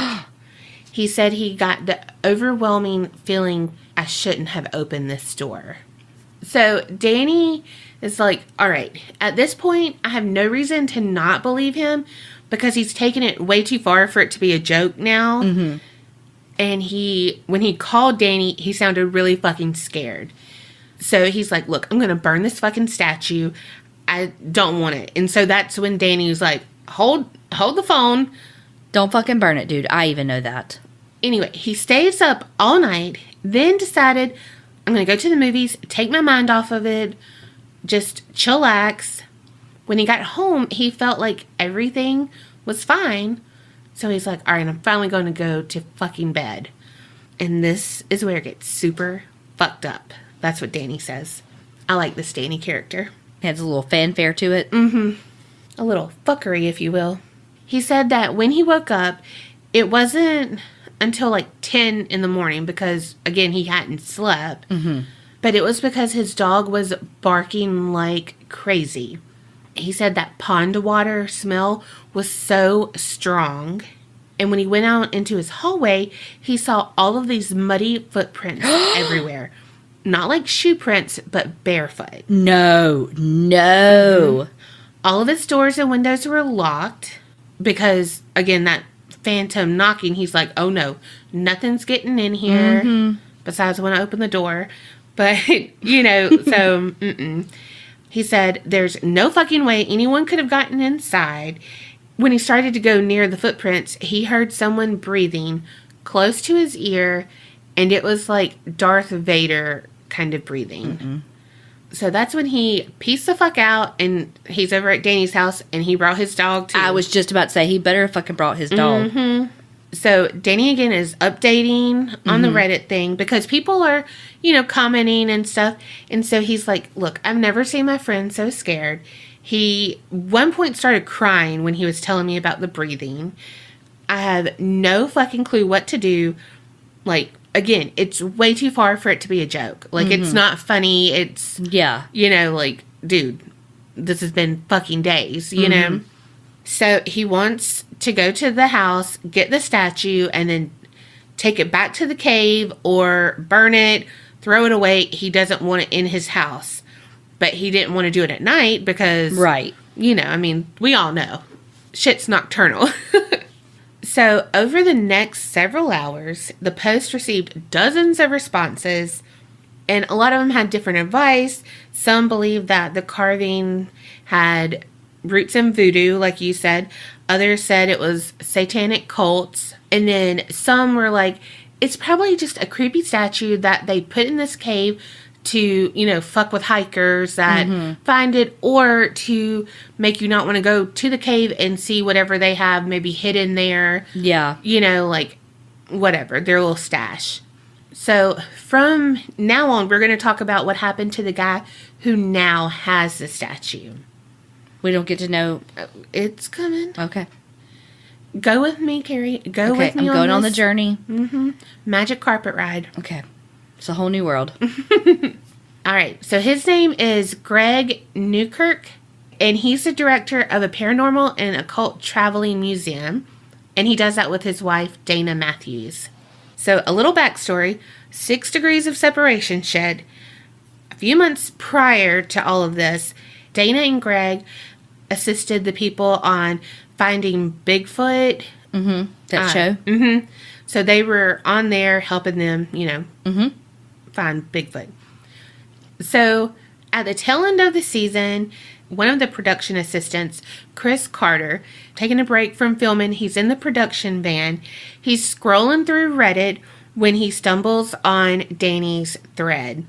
He said he got the overwhelming feeling, I shouldn't have opened this door. So Danny is like, all right, at this point, I have no reason to not believe him because he's taken it way too far for it to be a joke now. Mm-hmm. And when he called Danny, he sounded really fucking scared. So he's like, look, I'm going to burn this fucking statue. I don't want it. And so that's when Danny was like, hold the phone. Don't fucking burn it, dude. I even know that. Anyway, he stays up all night, then decided, I'm going to go to the movies, take my mind off of it, just chillax. When he got home, he felt like everything was fine. So he's like, all right, I'm finally going to go to fucking bed. And this is where it gets super fucked up. That's what Danny says. I like this Danny character. It has a little fanfare to it. Mm-hmm. A little fuckery, if you will. He said that when he woke up, it wasn't until like 10 in the morning because, again, he hadn't slept. Mm-hmm. But it was because his dog was barking like crazy. He said that pond water smell was so strong. And when he went out into his hallway, he saw all of these muddy footprints everywhere. Not like shoe prints, but barefoot. No. Mm-hmm. All of his doors and windows were locked because, again, that phantom knocking, he's like, oh no, nothing's getting in here besides when I open the door. But, you know, so, He said there's no fucking way anyone could have gotten inside. When he started to go near the footprints, he heard someone breathing close to his ear, and it was like Darth Vader kind of breathing. So that's when he pieced the fuck out, and he's over at Danny's house, and he brought his dog too. I was just about to say, he better fucking brought his dog. So Danny again is updating on the Reddit thing because people are, you know, commenting and stuff. And so he's like, look, I've never seen my friend so scared. He, one point, started crying when he was telling me about the breathing. I have no fucking clue what to do. Like, again, it's way too far for it to be a joke. Like, it's not funny. It's, you know, like, dude, this has been fucking days, you know? So he wants to go to the house, get the statue, and then take it back to the cave or burn it, throw it away. He doesn't want it in his house. But he didn't want to do it at night because, you know, I mean, we all know. Shit's nocturnal. So over the next several hours, the post received dozens of responses, and a lot of them had different advice. Some believed that the carving had roots in voodoo, like you said. Others said it was satanic cults. And then some were like, it's probably just a creepy statue that they put in this cave to, you know, fuck with hikers that find it, or to make you not want to go to the cave and see whatever they have maybe hidden there. Yeah. You know, like, whatever, their little stash. So from now on, we're going to talk about what happened to the guy who now has the statue. We don't get to know. It's coming. Okay. Go with me, Carrie. Go with me. I'm going on the journey. Magic carpet ride. Okay. It's a whole new world. All right. So his name is Greg Newkirk, and he's the director of a paranormal and occult traveling museum. And he does that with his wife, Dana Matthews. So a little backstory, 6 degrees of separation shed. A few months prior to all of this, Dana and Greg assisted the people on finding Bigfoot. Mm-hmm. That show. Mm-hmm. So they were on there helping them, find Bigfoot. So at the tail end of the season, one of the production assistants, Chris Carter, taking a break from filming, he's in the production van. He's scrolling through Reddit when he stumbles on Danny's thread.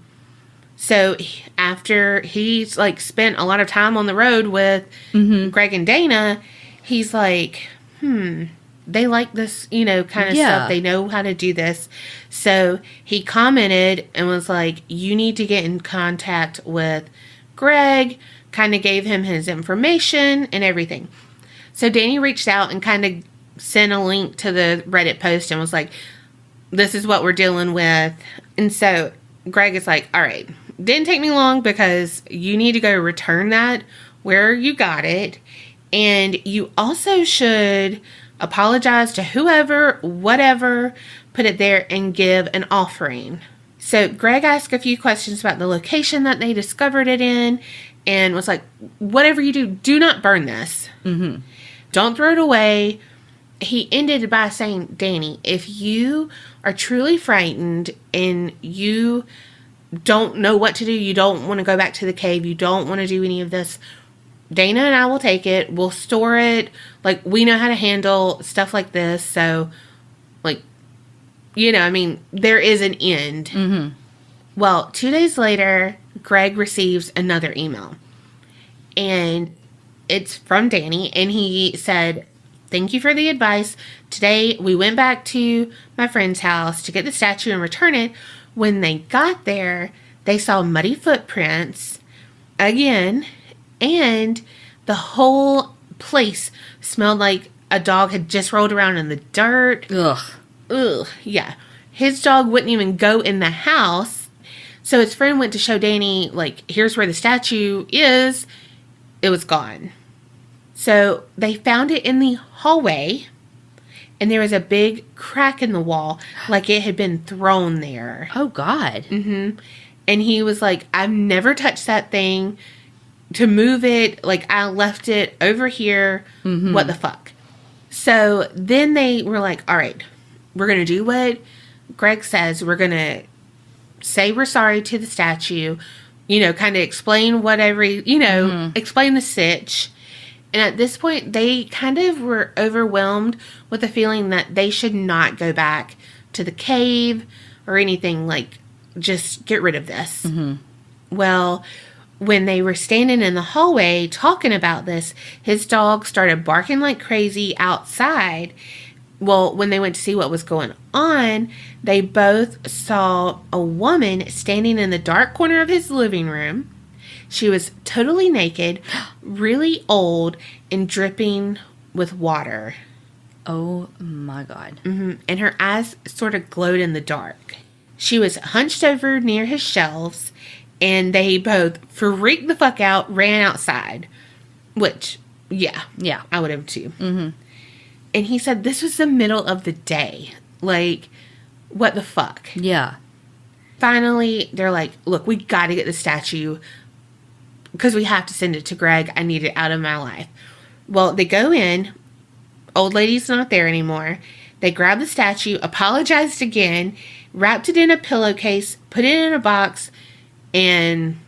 So after he's spent a lot of time on the road with Greg and Dana, he's like, they like this, kind of stuff. They know how to do this. So he commented and was like, you need to get in contact with Greg, kind of gave him his information and everything. So Danny reached out and kind of sent a link to the Reddit post and was like, this is what we're dealing with. And so Greg is like, all right, didn't take me long because you need to go return that where you got it. And you also should apologize to whoever, whatever, put it there and give an offering. So Greg asked a few questions about the location that they discovered it in and was like, whatever you do, do not burn this. Mm-hmm. Don't throw it away. He ended by saying, Danny, if you are truly frightened and you don't know what to do, you don't want to go back to the cave, you don't want to do any of this, Dana and I will take it. We'll store it. We know how to handle stuff like this. So, there is an end. Mm-hmm. Well, 2 days later, Greg receives another email. And it's from Danny. And he said, thank you for the advice. Today, we went back to my friend's house to get the statue and return it. When they got there, they saw muddy footprints again. And the whole place smelled like a dog had just rolled around in the dirt. Ugh. Yeah. His dog wouldn't even go in the house. So his friend went to show Danny, here's where the statue is. It was gone. So they found it in the hallway. And there was a big crack in the wall, like it had been thrown there. Oh, God. Mm-hmm. And he was like, I've never touched that thing. To move it, I left it over here. Mm-hmm. What the fuck? So then they were like, all right, we're going to do what Greg says. We're going to say we're sorry to the statue, kind of explain whatever, explain the sitch. And at this point, they kind of were overwhelmed with the feeling that they should not go back to the cave or anything, just get rid of this. Mm-hmm. Well, when they were standing in the hallway talking about this, his dog started barking like crazy outside. Well, when they went to see what was going on, they both saw a woman standing in the dark corner of his living room. She was totally naked, really old, and dripping with water. Oh, my God. Mm-hmm. And her eyes sort of glowed in the dark. She was hunched over near his shelves, and they both freaked the fuck out, ran outside. Which, yeah, I would have too. Mm-hmm. And he said this was the middle of the day. What the fuck? Yeah. Finally, they're like, look, we got to get the statue because we have to send it to Greg. I need it out of my life. Well, they go in. Old lady's not there anymore. They grab the statue, apologized again, wrapped it in a pillowcase, put it in a box, and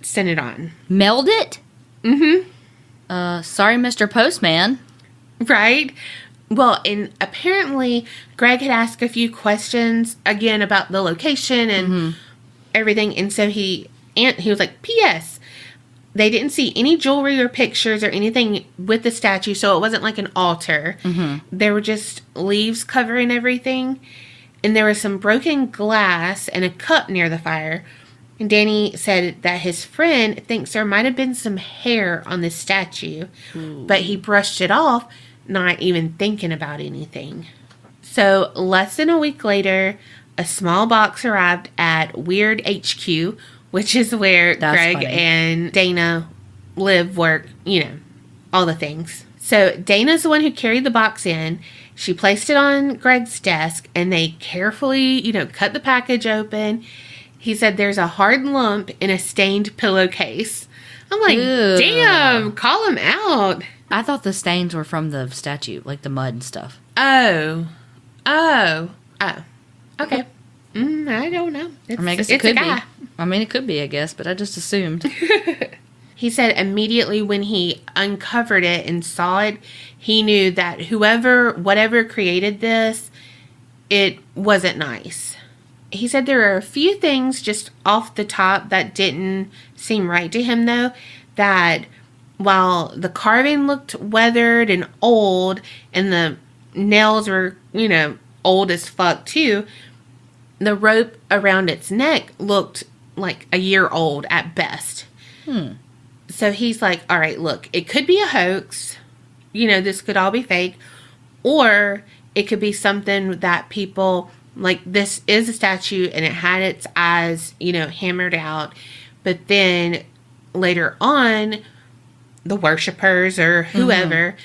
sent it on. Mailed it? Mm-hmm. Sorry, Mr. Postman. Right? Well, and apparently Greg had asked a few questions, again, about the location and everything. And so he was like, P.S. They didn't see any jewelry or pictures or anything with the statue, so it wasn't like an altar. Mm-hmm. There were just leaves covering everything. And there was some broken glass and a cup near the fire. And Danny said that his friend thinks there might have been some hair on the statue, but he brushed it off, not even thinking about anything. So less than a week later, a small box arrived at Weird HQ, which is where Greg and Dana live, work, all the things. So Dana's the one who carried the box in. She placed it on Greg's desk, and they carefully, cut the package open. He said there's a hard lump in a stained pillowcase. I'm like, Ew. Damn, call him out. I thought the stains were from the statue, like the mud and stuff. Oh. Okay. I don't know. I guess it could be. It could be, I guess, but I just assumed. He said immediately when he uncovered it and saw it, he knew that whatever created this, it wasn't nice. He said there are a few things just off the top that didn't seem right to him, though, that while the carving looked weathered and old, and the nails were, old as fuck too, the rope around its neck looked like a year old at best. So he's like, all right, look, it could be a hoax. This could all be fake. Or it could be something that people, like, this is a statue and it had its eyes, hammered out. But then later on, the worshipers or whoever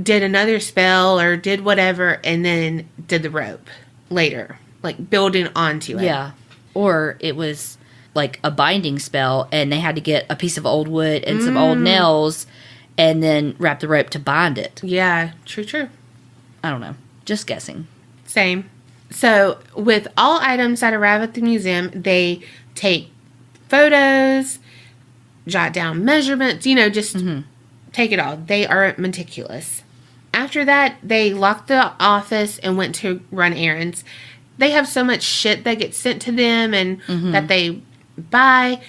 did another spell or did whatever and then did the rope later, like building onto it. Yeah. Or it was like a binding spell and they had to get a piece of old wood and some old nails and then wrap the rope to bind it. Yeah, true. I don't know. Just guessing. Same. So with all items that arrive at the museum, they take photos, jot down measurements, just take it all. They are meticulous. After that, they locked the office and went to run errands. They have so much shit that gets sent to them and that they buy.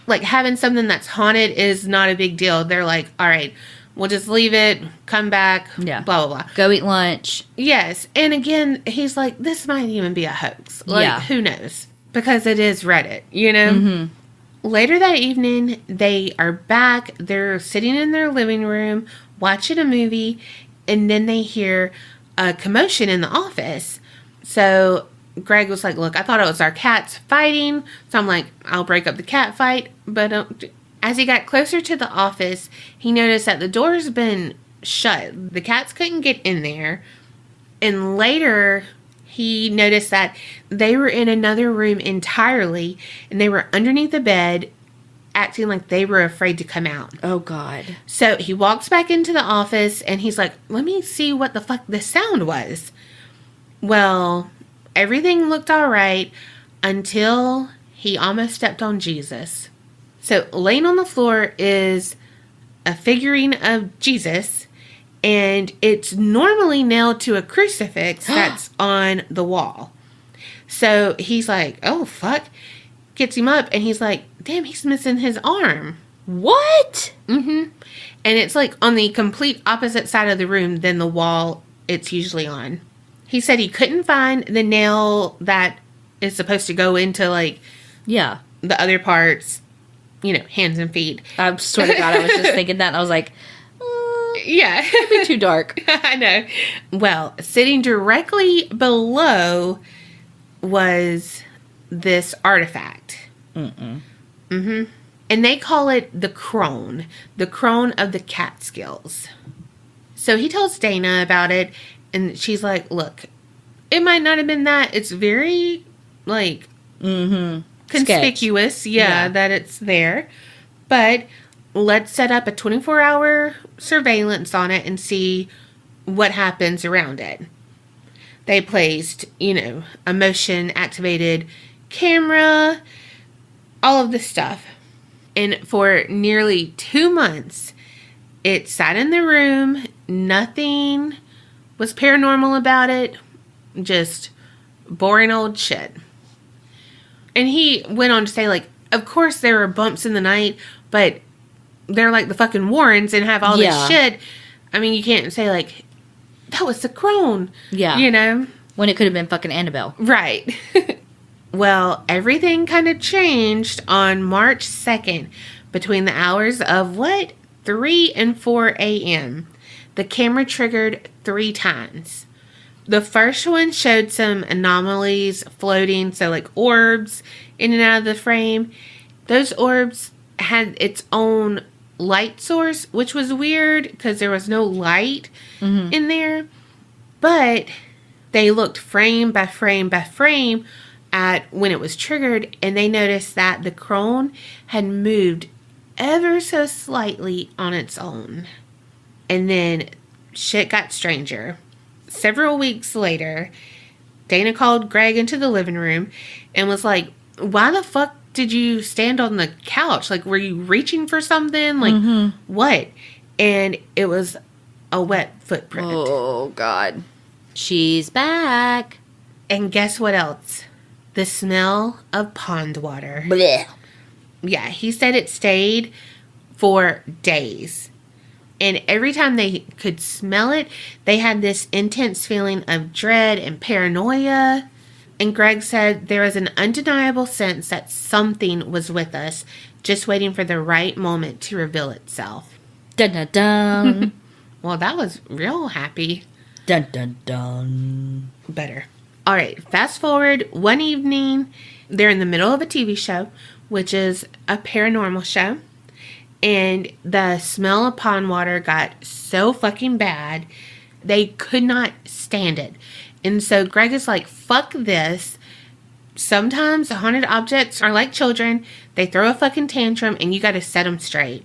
Like, having something that's haunted is not a big deal. They're like, all right, we'll just leave it, come back, blah, blah, blah. Go eat lunch. Yes. And again, he's like, this might even be a hoax. Like, who knows? Because it is Reddit, Later that evening, they are back. They're sitting in their living room, watching a movie, and then they hear a commotion in the office. So Greg was like, look, I thought it was our cats fighting. So I'm like, I'll break up the cat fight. But as he got closer to the office, he noticed that the door's been shut. The cats couldn't get in there. And later, he noticed that they were in another room entirely, and they were underneath the bed, acting like they were afraid to come out. Oh, God. So he walks back into the office, and he's like, let me see what the fuck this sound was. Well, everything looked all right until he almost stepped on Jesus. So laying on the floor is a figurine of Jesus, and it's normally nailed to a crucifix that's on the wall. So he's like, oh, fuck. Gets him up, and he's like, damn, he's missing his arm. What? And it's like on the complete opposite side of the room than the wall it's usually on. He said he couldn't find the nail that is supposed to go into, like, the other parts, hands and feet. I swear to God, I was just thinking that, and I was like, yeah. It'd be too dark. I know. Well, sitting directly below was this artifact. And they call it the crone of the Catskills. So he tells Dana about it, and she's like, look, it might not have been that. It's very, like, conspicuous, that it's there. But let's set up a 24-hour surveillance on it and see what happens around it. They placed, a motion-activated camera, all of this stuff. And for nearly 2 months, it sat in the room. Nothing was paranormal about it. Just boring old shit. And he went on to say, like, of course there were bumps in the night, but they're like the fucking Warrens and have all this shit. I mean, you can't say, like, that was the crone. Yeah. When it could have been fucking Annabelle. Right. Well, everything kind of changed on March 2nd between the hours of, 3 and 4 a.m. The camera triggered 3 times. The first one showed some anomalies floating, so like orbs in and out of the frame. Those orbs had its own light source, which was weird because there was no light in there. But they looked frame by frame by frame at when it was triggered, and they noticed that the crone had moved ever so slightly on its own. And then shit got stranger. Several weeks later, Dana called Greg into the living room and was like, why the fuck did you stand on the couch? Like, were you reaching for something? Like, what? And it was a wet footprint. Oh, God. She's back. And guess what else? The smell of pond water. Blech. Yeah, he said it stayed for days. And every time they could smell it, they had this intense feeling of dread and paranoia. And Greg said there was an undeniable sense that something was with us, just waiting for the right moment to reveal itself. Dun dun dun. Well, that was real happy. Dun dun dun. Better. All right, fast forward one evening. They're in the middle of a TV show, which is a paranormal show. And the smell of pond water got so fucking bad, they could not stand it. And so Greg is like, fuck this. Sometimes haunted objects are like children. They throw a fucking tantrum and you got to set them straight.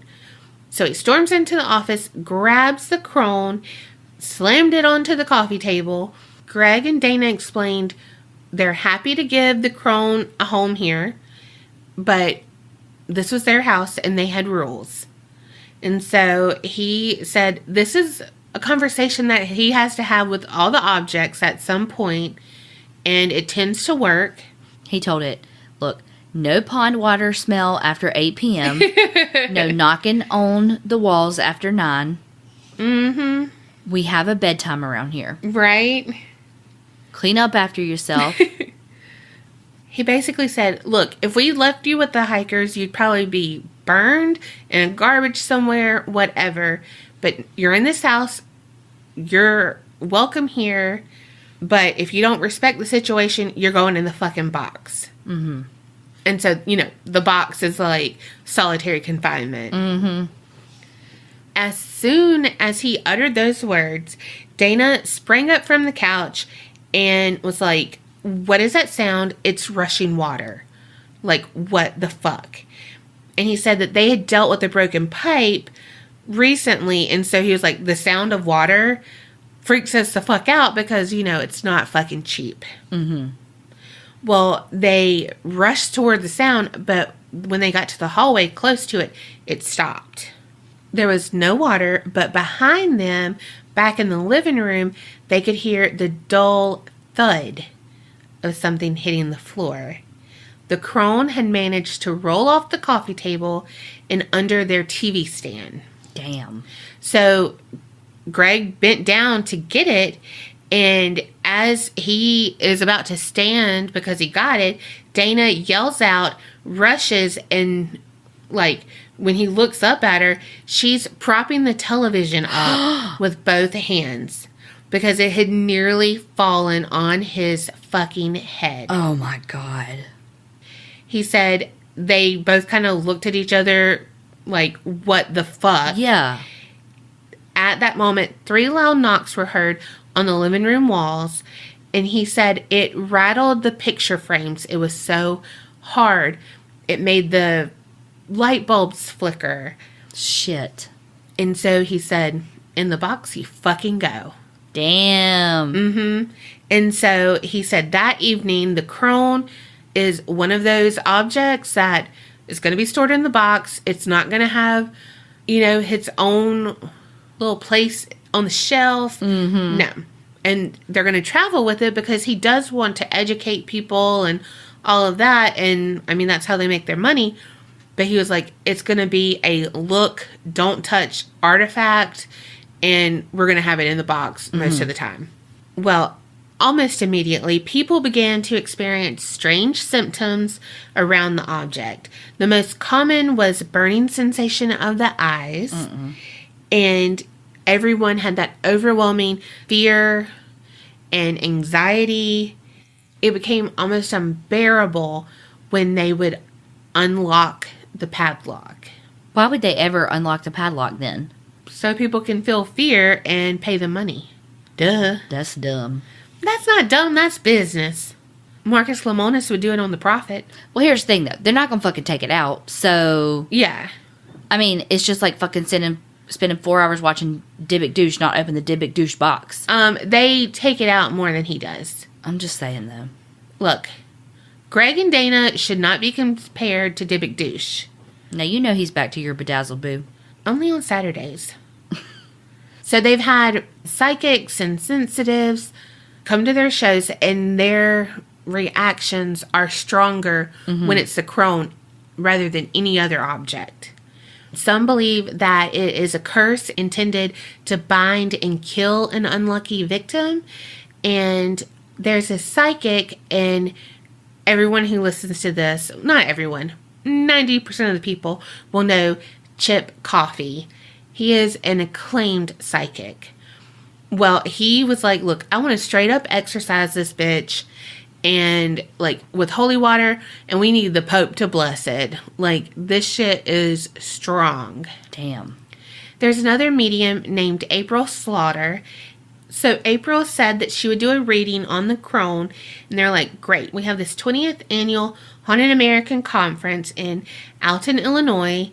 So he storms into the office, grabs the crone, slammed it onto the coffee table. Greg and Dana explained they're happy to give the crone a home here, but this was their house and they had rules. And so he said this is a conversation that he has to have with all the objects at some point, and it tends to work. He told it, look, no pond water smell after 8 p.m. No knocking on the walls after 9. Mm-hmm. We have a bedtime around here. Right. Clean up after yourself. He basically said, look, if we left you with the hikers, you'd probably be burned in garbage somewhere, whatever. But you're in this house. You're welcome here. But if you don't respect the situation, you're going in the fucking box. Mm-hmm. And so, you know, the box is like solitary confinement. Mm-hmm. As soon as he uttered those words, Dana sprang up from the couch and was like, what is that sound? It's rushing water. Like, what the fuck? And he said that they had dealt with a broken pipe recently. And so he was like, the sound of water freaks us the fuck out because, you know, it's not fucking cheap. Mm-hmm. Well, they rushed toward the sound, but when they got to the hallway close to it, it stopped. There was no water, but behind them, back in the living room, they could hear the dull thud of something hitting the floor. The crone had managed to roll off the coffee table and under their TV stand. Damn. So Greg bent down to get it, and as he is about to stand because he got it, Dana yells out, rushes, and like when he looks up at her, she's propping the television up with both hands because it had nearly fallen on his fucking head. Oh my God. He said they both kind of looked at each other like, what the fuck? Yeah. At that moment, 3 loud knocks were heard on the living room walls, and he said it rattled the picture frames. It was so hard. It made the light bulbs flicker. Shit. And so he said, in the box you fucking go. Damn. Mm-hmm. And so he said that evening, the crone is one of those objects that is going to be stored in the box. It's not going to have, you know, its own little place on the shelf. Mm-hmm. No. And they're going to travel with it because he does want to educate people and all of that. And, I mean, that's how they make their money. But he was like, it's going to be a look, don't touch artifact, and we're going to have it in the box most of the time. Well, almost immediately, people began to experience strange symptoms around the object. The most common was burning sensation of the eyes. And everyone had that overwhelming fear and anxiety. It became almost unbearable when they would unlock the padlock. Why would they ever unlock the padlock then? So people can feel fear and pay the money. Duh. That's dumb. That's not dumb, that's business. Marcus Lemonis would do it on the profit. Well, here's the thing, though. They're not going to fucking take it out, so... Yeah. I mean, it's just like fucking spending 4 hours watching Dybbuk Douche not open the Dybbuk Douche box. They take it out more than he does. I'm just saying, though. Look, Greg and Dana should not be compared to Dybbuk Douche. Now, you know he's back to your bedazzled boo. Only on Saturdays. So they've had psychics and sensitives come to their shows, and their reactions are stronger when it's the crone rather than any other object. Some believe that it is a curse intended to bind and kill an unlucky victim. And there's a psychic, and everyone who listens to this, not everyone, 90% of the people will know Chip Coffey. He is an acclaimed psychic. Well, he was like, look, I want to straight up exorcise this bitch, and like with holy water, and we need the Pope to bless it. Like, this shit is strong. Damn. There's another medium named April Slaughter. So April said that she would do a reading on the crone, and they're like, great, we have this 20th annual Haunted American Conference in Alton, Illinois,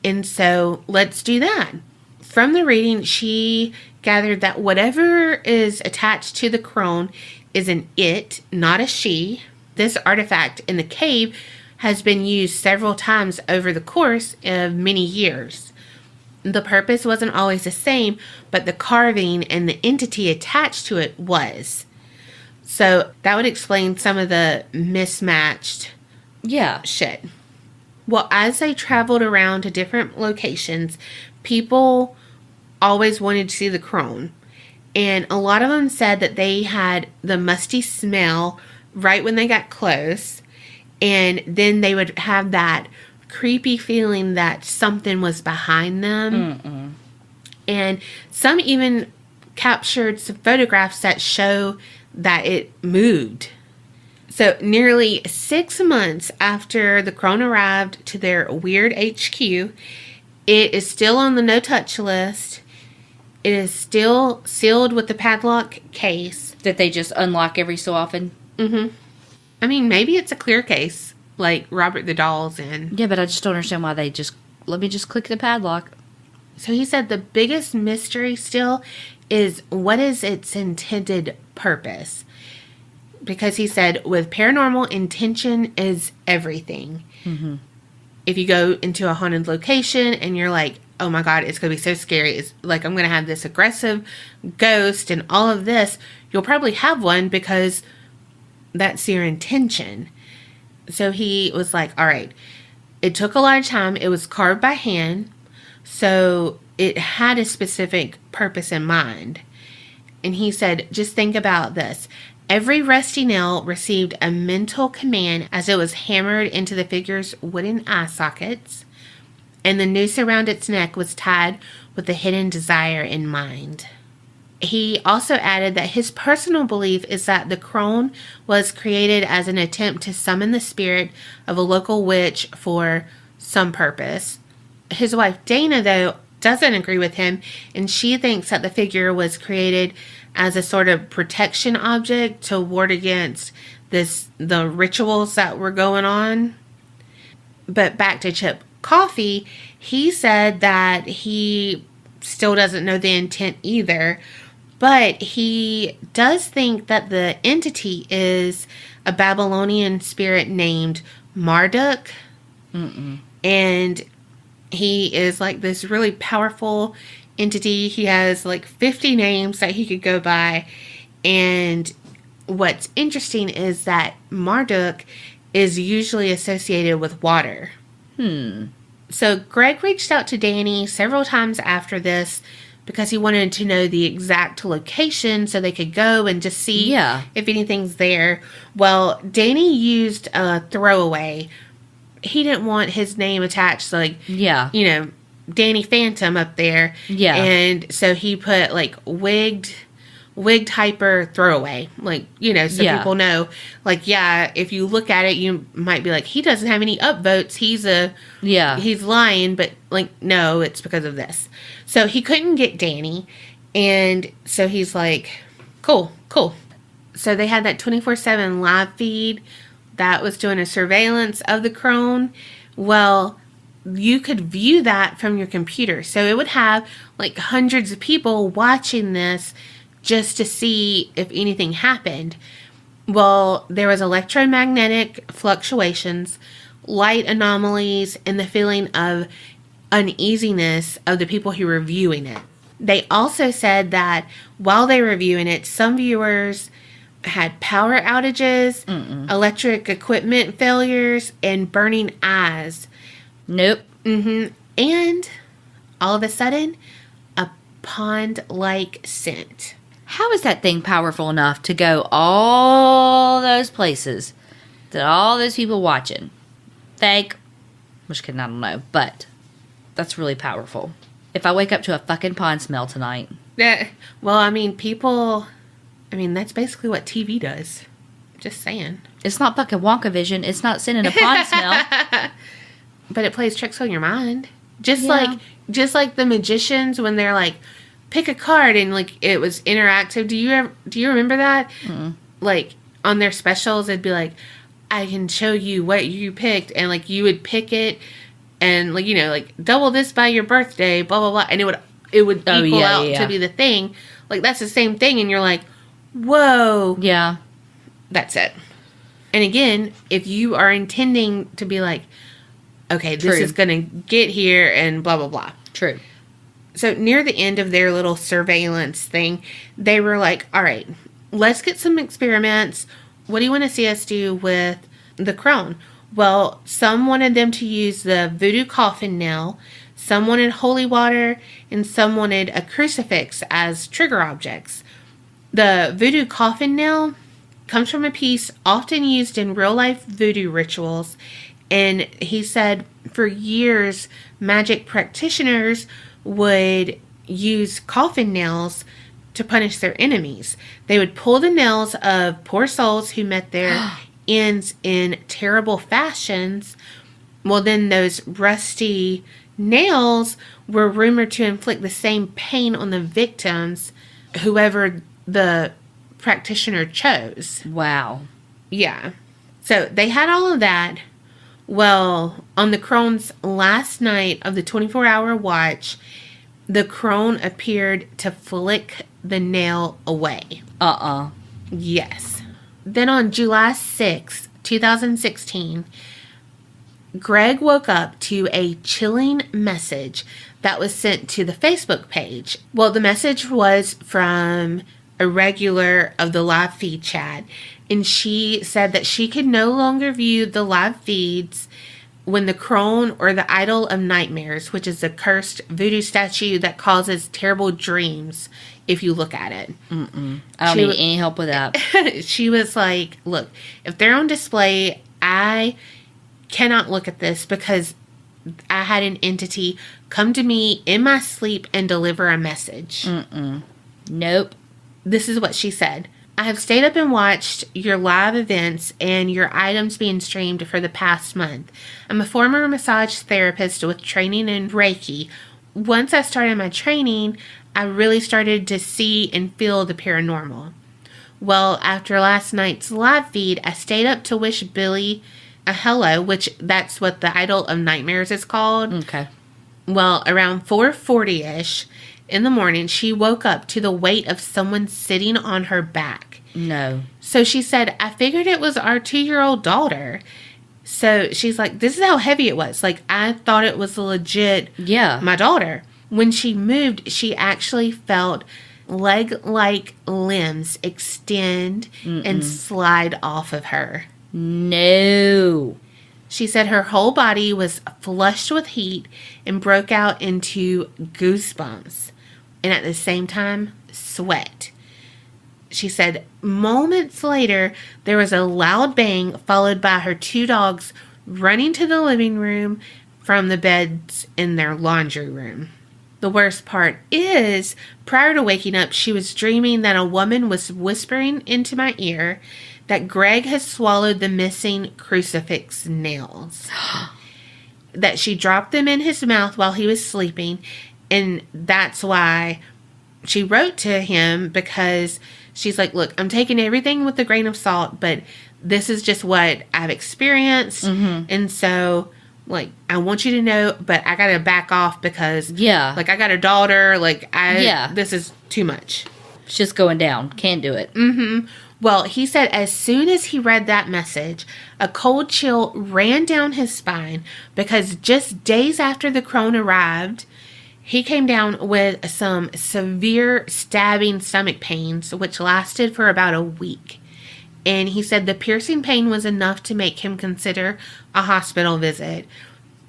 and so let's do that. From the reading, she gathered that whatever is attached to the crone is an it, not a she. This artifact in the cave has been used several times over the course of many years. The purpose wasn't always the same, but the carving and the entity attached to it was. So that would explain some of the mismatched shit. Well, as they traveled around to different locations, people always wanted to see the crone. And a lot of them said that they had the musty smell right when they got close. And then they would have that creepy feeling that something was behind them. And some even captured some photographs that show that it moved. So nearly 6 months after the crone arrived to their weird HQ, it is still on the no-touch list. It is still sealed with the padlock case. That they just unlock every so often? I mean, maybe it's a clear case, like Robert the Doll's in. Yeah, but I just don't understand why they just... Let me just click the padlock. So he said the biggest mystery still is what is its intended purpose? Because he said, with paranormal, intention is everything. If you go into a haunted location and you're like, oh my God, it's going to be so scary. It's like, I'm going to have this aggressive ghost and all of this. You'll probably have one because that's your intention. So he was like, all right, it took a lot of time. It was carved by hand. So it had a specific purpose in mind. And he said, just think about this. Every rusty nail received a mental command as it was hammered into the figure's wooden eye sockets, and the noose around its neck was tied with a hidden desire in mind. He also added that his personal belief is that the crone was created as an attempt to summon the spirit of a local witch for some purpose. His wife Dana, though, doesn't agree with him, and she thinks that the figure was created as a sort of protection object to ward against the rituals that were going on. But back to Chip Coffey, he said that he still doesn't know the intent either, but he does think that the entity is a Babylonian spirit named Marduk. And he is like this really powerful entity. He has like 50 names that he could go by. And what's interesting is that Marduk is usually associated with water. So Greg reached out to Danny several times after this because he wanted to know the exact location so they could go and just see if anything's there. Well, Danny used a throwaway. He didn't want his name attached, like, you know, Danny Phantom up there. And so he put, like, wigged wigged hyper throwaway. Like, you know, so people know, like, yeah, if you look at it, you might be like, he doesn't have any upvotes. He's lying, but like, no, it's because of this. So he couldn't get Danny. And so he's like, cool. So they had that 24/7 live feed that was doing a surveillance of the crone. Well, you could view that from your computer. So it would have like hundreds of people watching this just to see if anything happened. Well, there was electromagnetic fluctuations, light anomalies, and the feeling of uneasiness of the people who were viewing it. They also said that while they were viewing it, some viewers had power outages, electric equipment failures, and burning eyes. Nope. And all of a sudden, a pond-like scent. How is that thing powerful enough to go all those places that all those people watching? Fake. Which I don't know, but that's really powerful. If I wake up to a fucking pond smell tonight. Well, I mean, that's basically what TV does. Just saying. It's not fucking Wonka vision. It's not sending a pond smell. But it plays tricks on your mind. Just like the magicians when they're like, pick a card and like it was interactive. Do you remember that? Like on their specials, it'd be like, I can show you what you picked, and like you would pick it, and like, you know, like double this by your birthday, blah blah blah, and it would equal out to be the thing. Like that's the same thing, and you're like, whoa, yeah, that's it. And again, if you are intending to be like, okay, this is gonna get here, and blah blah blah. True. So near the end of their little surveillance thing, they were like, all right, let's get some experiments. What do you want to see us do with the crone? Well, some wanted them to use the voodoo coffin nail, some wanted holy water, and some wanted a crucifix as trigger objects. The voodoo coffin nail comes from a piece often used in real-life voodoo rituals, and he said for years, magic practitioners would use coffin nails to punish their enemies. They would pull the nails of poor souls who met their ends in terrible fashions. Well, then those rusty nails were rumored to inflict the same pain on the victims, whoever the practitioner chose. Wow. Yeah. So they had all of that. Well, on the crone's last night of the 24-hour watch, the crone appeared to flick the nail away. Yes. Then on July 6, 2016, Greg woke up to a chilling message that was sent to the Facebook page. Well, the message was from a regular of the live feed chat, and she said that she could no longer view the live feeds when the crone, or the idol of nightmares, which is a cursed voodoo statue that causes terrible dreams if you look at it. I don't need any help with that. She was like, look, if they're on display, I cannot look at this because I had an entity come to me in my sleep and deliver a message. Nope. This is what she said. I have stayed up and watched your live events and your items being streamed for the past month. I'm a former massage therapist with training in Reiki. Once I started my training, I really started to see and feel the paranormal. Well, after last night's live feed, I stayed up to wish Billy a hello, which that's what the idol of nightmares is called. Okay. Well, around 4:40-ish in the morning, she woke up to the weight of someone sitting on her back. No. So she said, I figured it was our 2-year-old daughter. So she's like, this is how heavy it was. Like, I thought it was legit my daughter. When she moved, she actually felt leg-like limbs extend and slide off of her. No. She said her whole body was flushed with heat and broke out into goosebumps. And at the same time, sweat. She said moments later, there was a loud bang followed by her 2 dogs running to the living room from the beds in their laundry room. The worst part is, prior to waking up, she was dreaming that a woman was whispering into my ear that Greg has swallowed the missing crucifix nails. That she dropped them in his mouth while he was sleeping, and that's why she wrote to him, because she's like, look, I'm taking everything with a grain of salt, but this is just what I've experienced, and so... like, I want you to know, but I gotta back off because, like, I got a daughter, like, this is too much. It's just going down. Can't do it. Well, he said as soon as he read that message, a cold chill ran down his spine because just days after the crone arrived, he came down with some severe stabbing stomach pains, which lasted for about a week. And he said the piercing pain was enough to make him consider a hospital visit.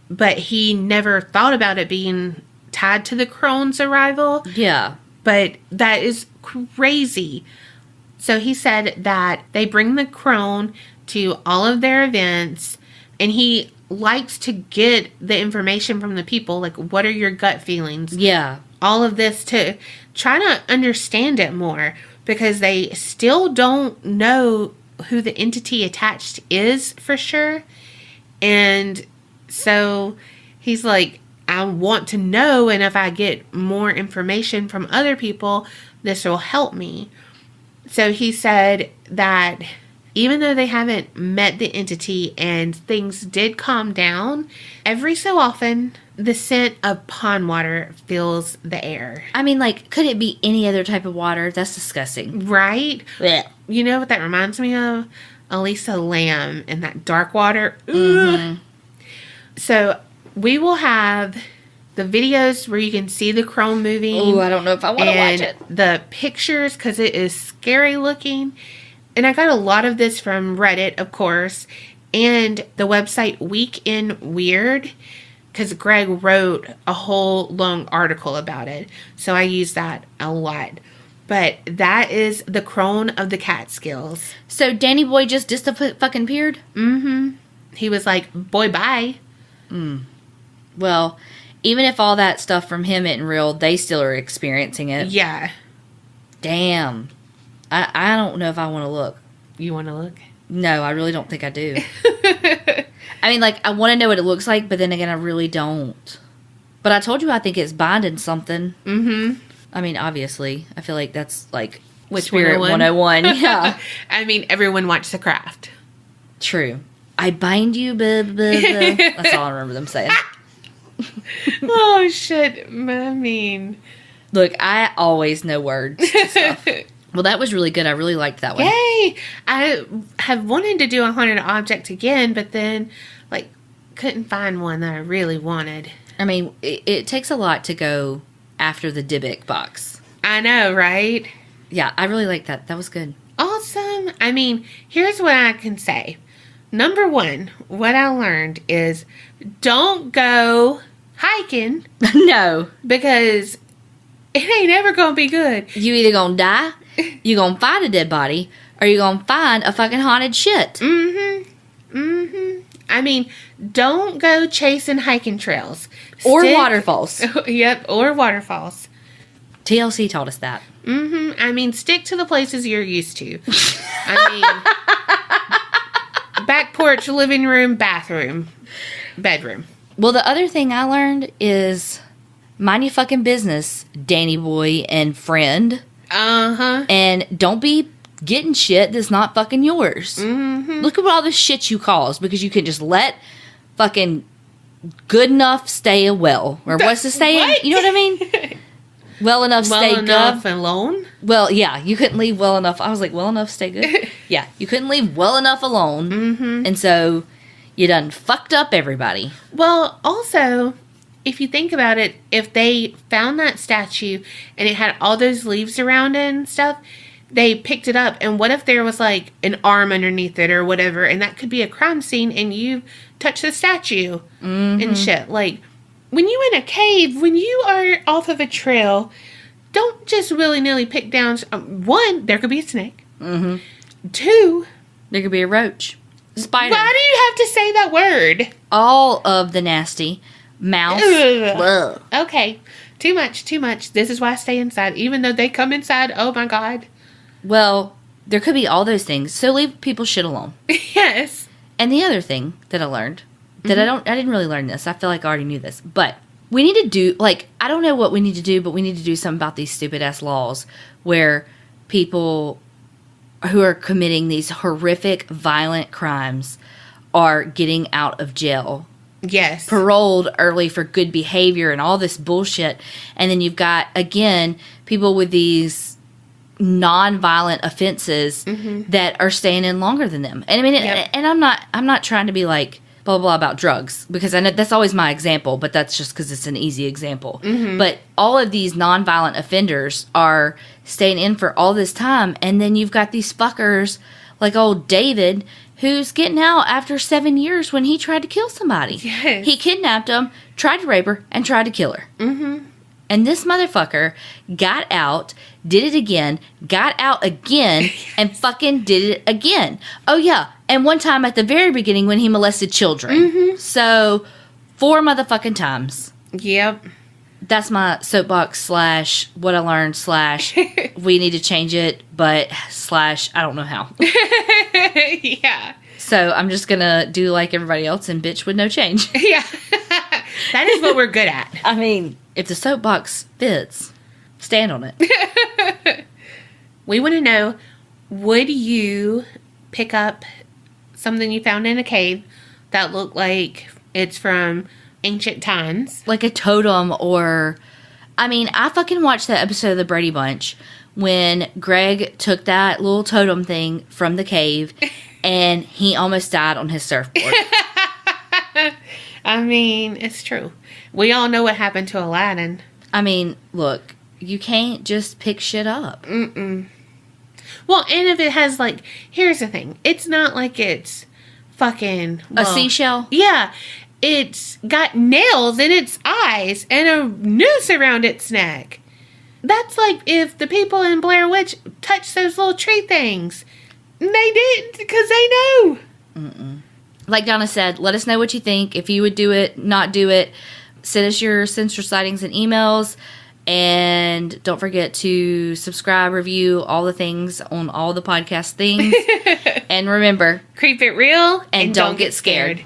But he never thought about it being tied to the crone's arrival. Yeah. But that is crazy. So he said that they bring the crone to all of their events. And he likes to get the information from the people. Like, what are your gut feelings? Yeah. All of this to try to understand it more. Because they still don't know who the entity attached is for sure. And so he's like, I want to know, and if I get more information from other people, this will help me. So he said that even though they haven't met the entity and things did calm down, every so often the scent of pond water fills the air. I mean, like, could it be any other type of water? That's disgusting. Right? Blech. You know what that reminds me of? Elisa Lamb and that dark water. So we will have the videos where you can see the crone moving. Oh, I don't know if I want to watch it. The pictures, because it is scary looking. And I got a lot of this from Reddit, of course, and the website Week in Weird, because Greg wrote a whole long article about it. So I use that a lot. But that is the crone of the Catskills. So Danny Boy just fucking appeared? He was like, boy, bye. Well, even if all that stuff from him isn't real, they still are experiencing it. Yeah. Damn. I don't know if I want to look. You want to look? No, I really don't think I do. I mean, like, I want to know what it looks like, but then again, I really don't. But I told you I think it's binding something. I mean, obviously. I feel like that's, like, Which Spirit 101. Yeah. I mean, everyone watched The Craft. True. I bind you, blah, blah, blah. That's all I remember them saying. Oh, shit. I mean. Look, I always know words to stuff. Well, that was really good. I really liked that one. Yay! I have wanted to do a haunted object again, but then, like, couldn't find one that I really wanted. I mean, it takes a lot to go after the Dybbuk box. I know, right? Yeah, I really like that. That was good. Awesome. I mean, here's what I can say. Number one, what I learned is don't go hiking. No. Because it ain't ever going to be good. You either going to die, you going to find a dead body, or you going to find a fucking haunted shit. I mean, don't go chasing hiking trails. Or waterfalls. Yep, or waterfalls. TLC taught us that. I mean, stick to the places you're used to. I mean, back porch, living room, bathroom, bedroom. Well, the other thing I learned is mind your fucking business, Danny Boy and friend. And don't be getting shit that's not fucking yours. Look at all the shit you cause because you can just let fucking good enough stay well. Or what's the saying? What? You know what I mean? Well enough stay good. Well enough alone? Well, yeah, you couldn't leave well enough. I was like, well enough stay good? Yeah, you couldn't leave well enough alone. And so you done fucked up everybody. Well, also, if you think about it, if they found that statue and it had all those leaves around it and stuff, they picked it up, and what if there was like an arm underneath it or whatever, and that could be a crime scene, and you touch the statue and shit. Like, when you in a cave, when you are off of a trail, don't just willy-nilly pick down. One, there could be a snake. Two, there could be a roach. Spider. Why do you have to say that word? All of the nasty. Mouse. Okay. Too much. This is why I stay inside. Even though they come inside, oh my God. Well, there could be all those things. So leave people's shit alone. Yes. And the other thing that I learned, that I didn't really learn this. I feel like I already knew this. But we need to do, like, I don't know what we need to do, but we need to do something about these stupid-ass laws where people who are committing these horrific, violent crimes are getting out of jail. Yes. Paroled early for good behavior and all this bullshit. And then you've got, again, people with these non-violent offenses that are staying in longer than them. And I mean, and I'm not trying to be like blah, blah, blah about drugs, because I know that's always my example, but that's just because it's an easy example. But all of these non-violent offenders are staying in for all this time. And then you've got these fuckers like old David, who's getting out after 7 years when he tried to kill somebody. Yes. He kidnapped them, tried to rape her, and tried to kill her. And this motherfucker got out, did it again, got out again, and fucking did it again. Oh, yeah. And one time at the very beginning when he molested children. So, 4 motherfucking times. Yep. That's my soapbox / what I learned / we need to change it, but / I don't know how. Yeah. So I'm just going to do like everybody else and bitch with no change. Yeah. That is what we're good at. I mean, if the soapbox fits, stand on it. We want to know, would you pick up something you found in a cave that looked like it's from ancient times? Like a totem or... I mean, I fucking watched that episode of The Brady Bunch when Greg took that little totem thing from the cave and he almost died on his surfboard. I mean, it's true. We all know what happened to Aladdin. I mean, look, you can't just pick shit up. Well, and if it has, like, here's the thing. It's not like it's fucking... a seashell? Yeah. It's got nails in its eyes and a noose around its neck. That's like if the people in Blair Witch touched those little tree things. They didn't because they know. Like Donna said, let us know what you think. If you would do it, not do it. Send us your sinister sightings and emails. And don't forget to subscribe, review, all the things on all the podcast things. And remember, creep it real and don't get scared.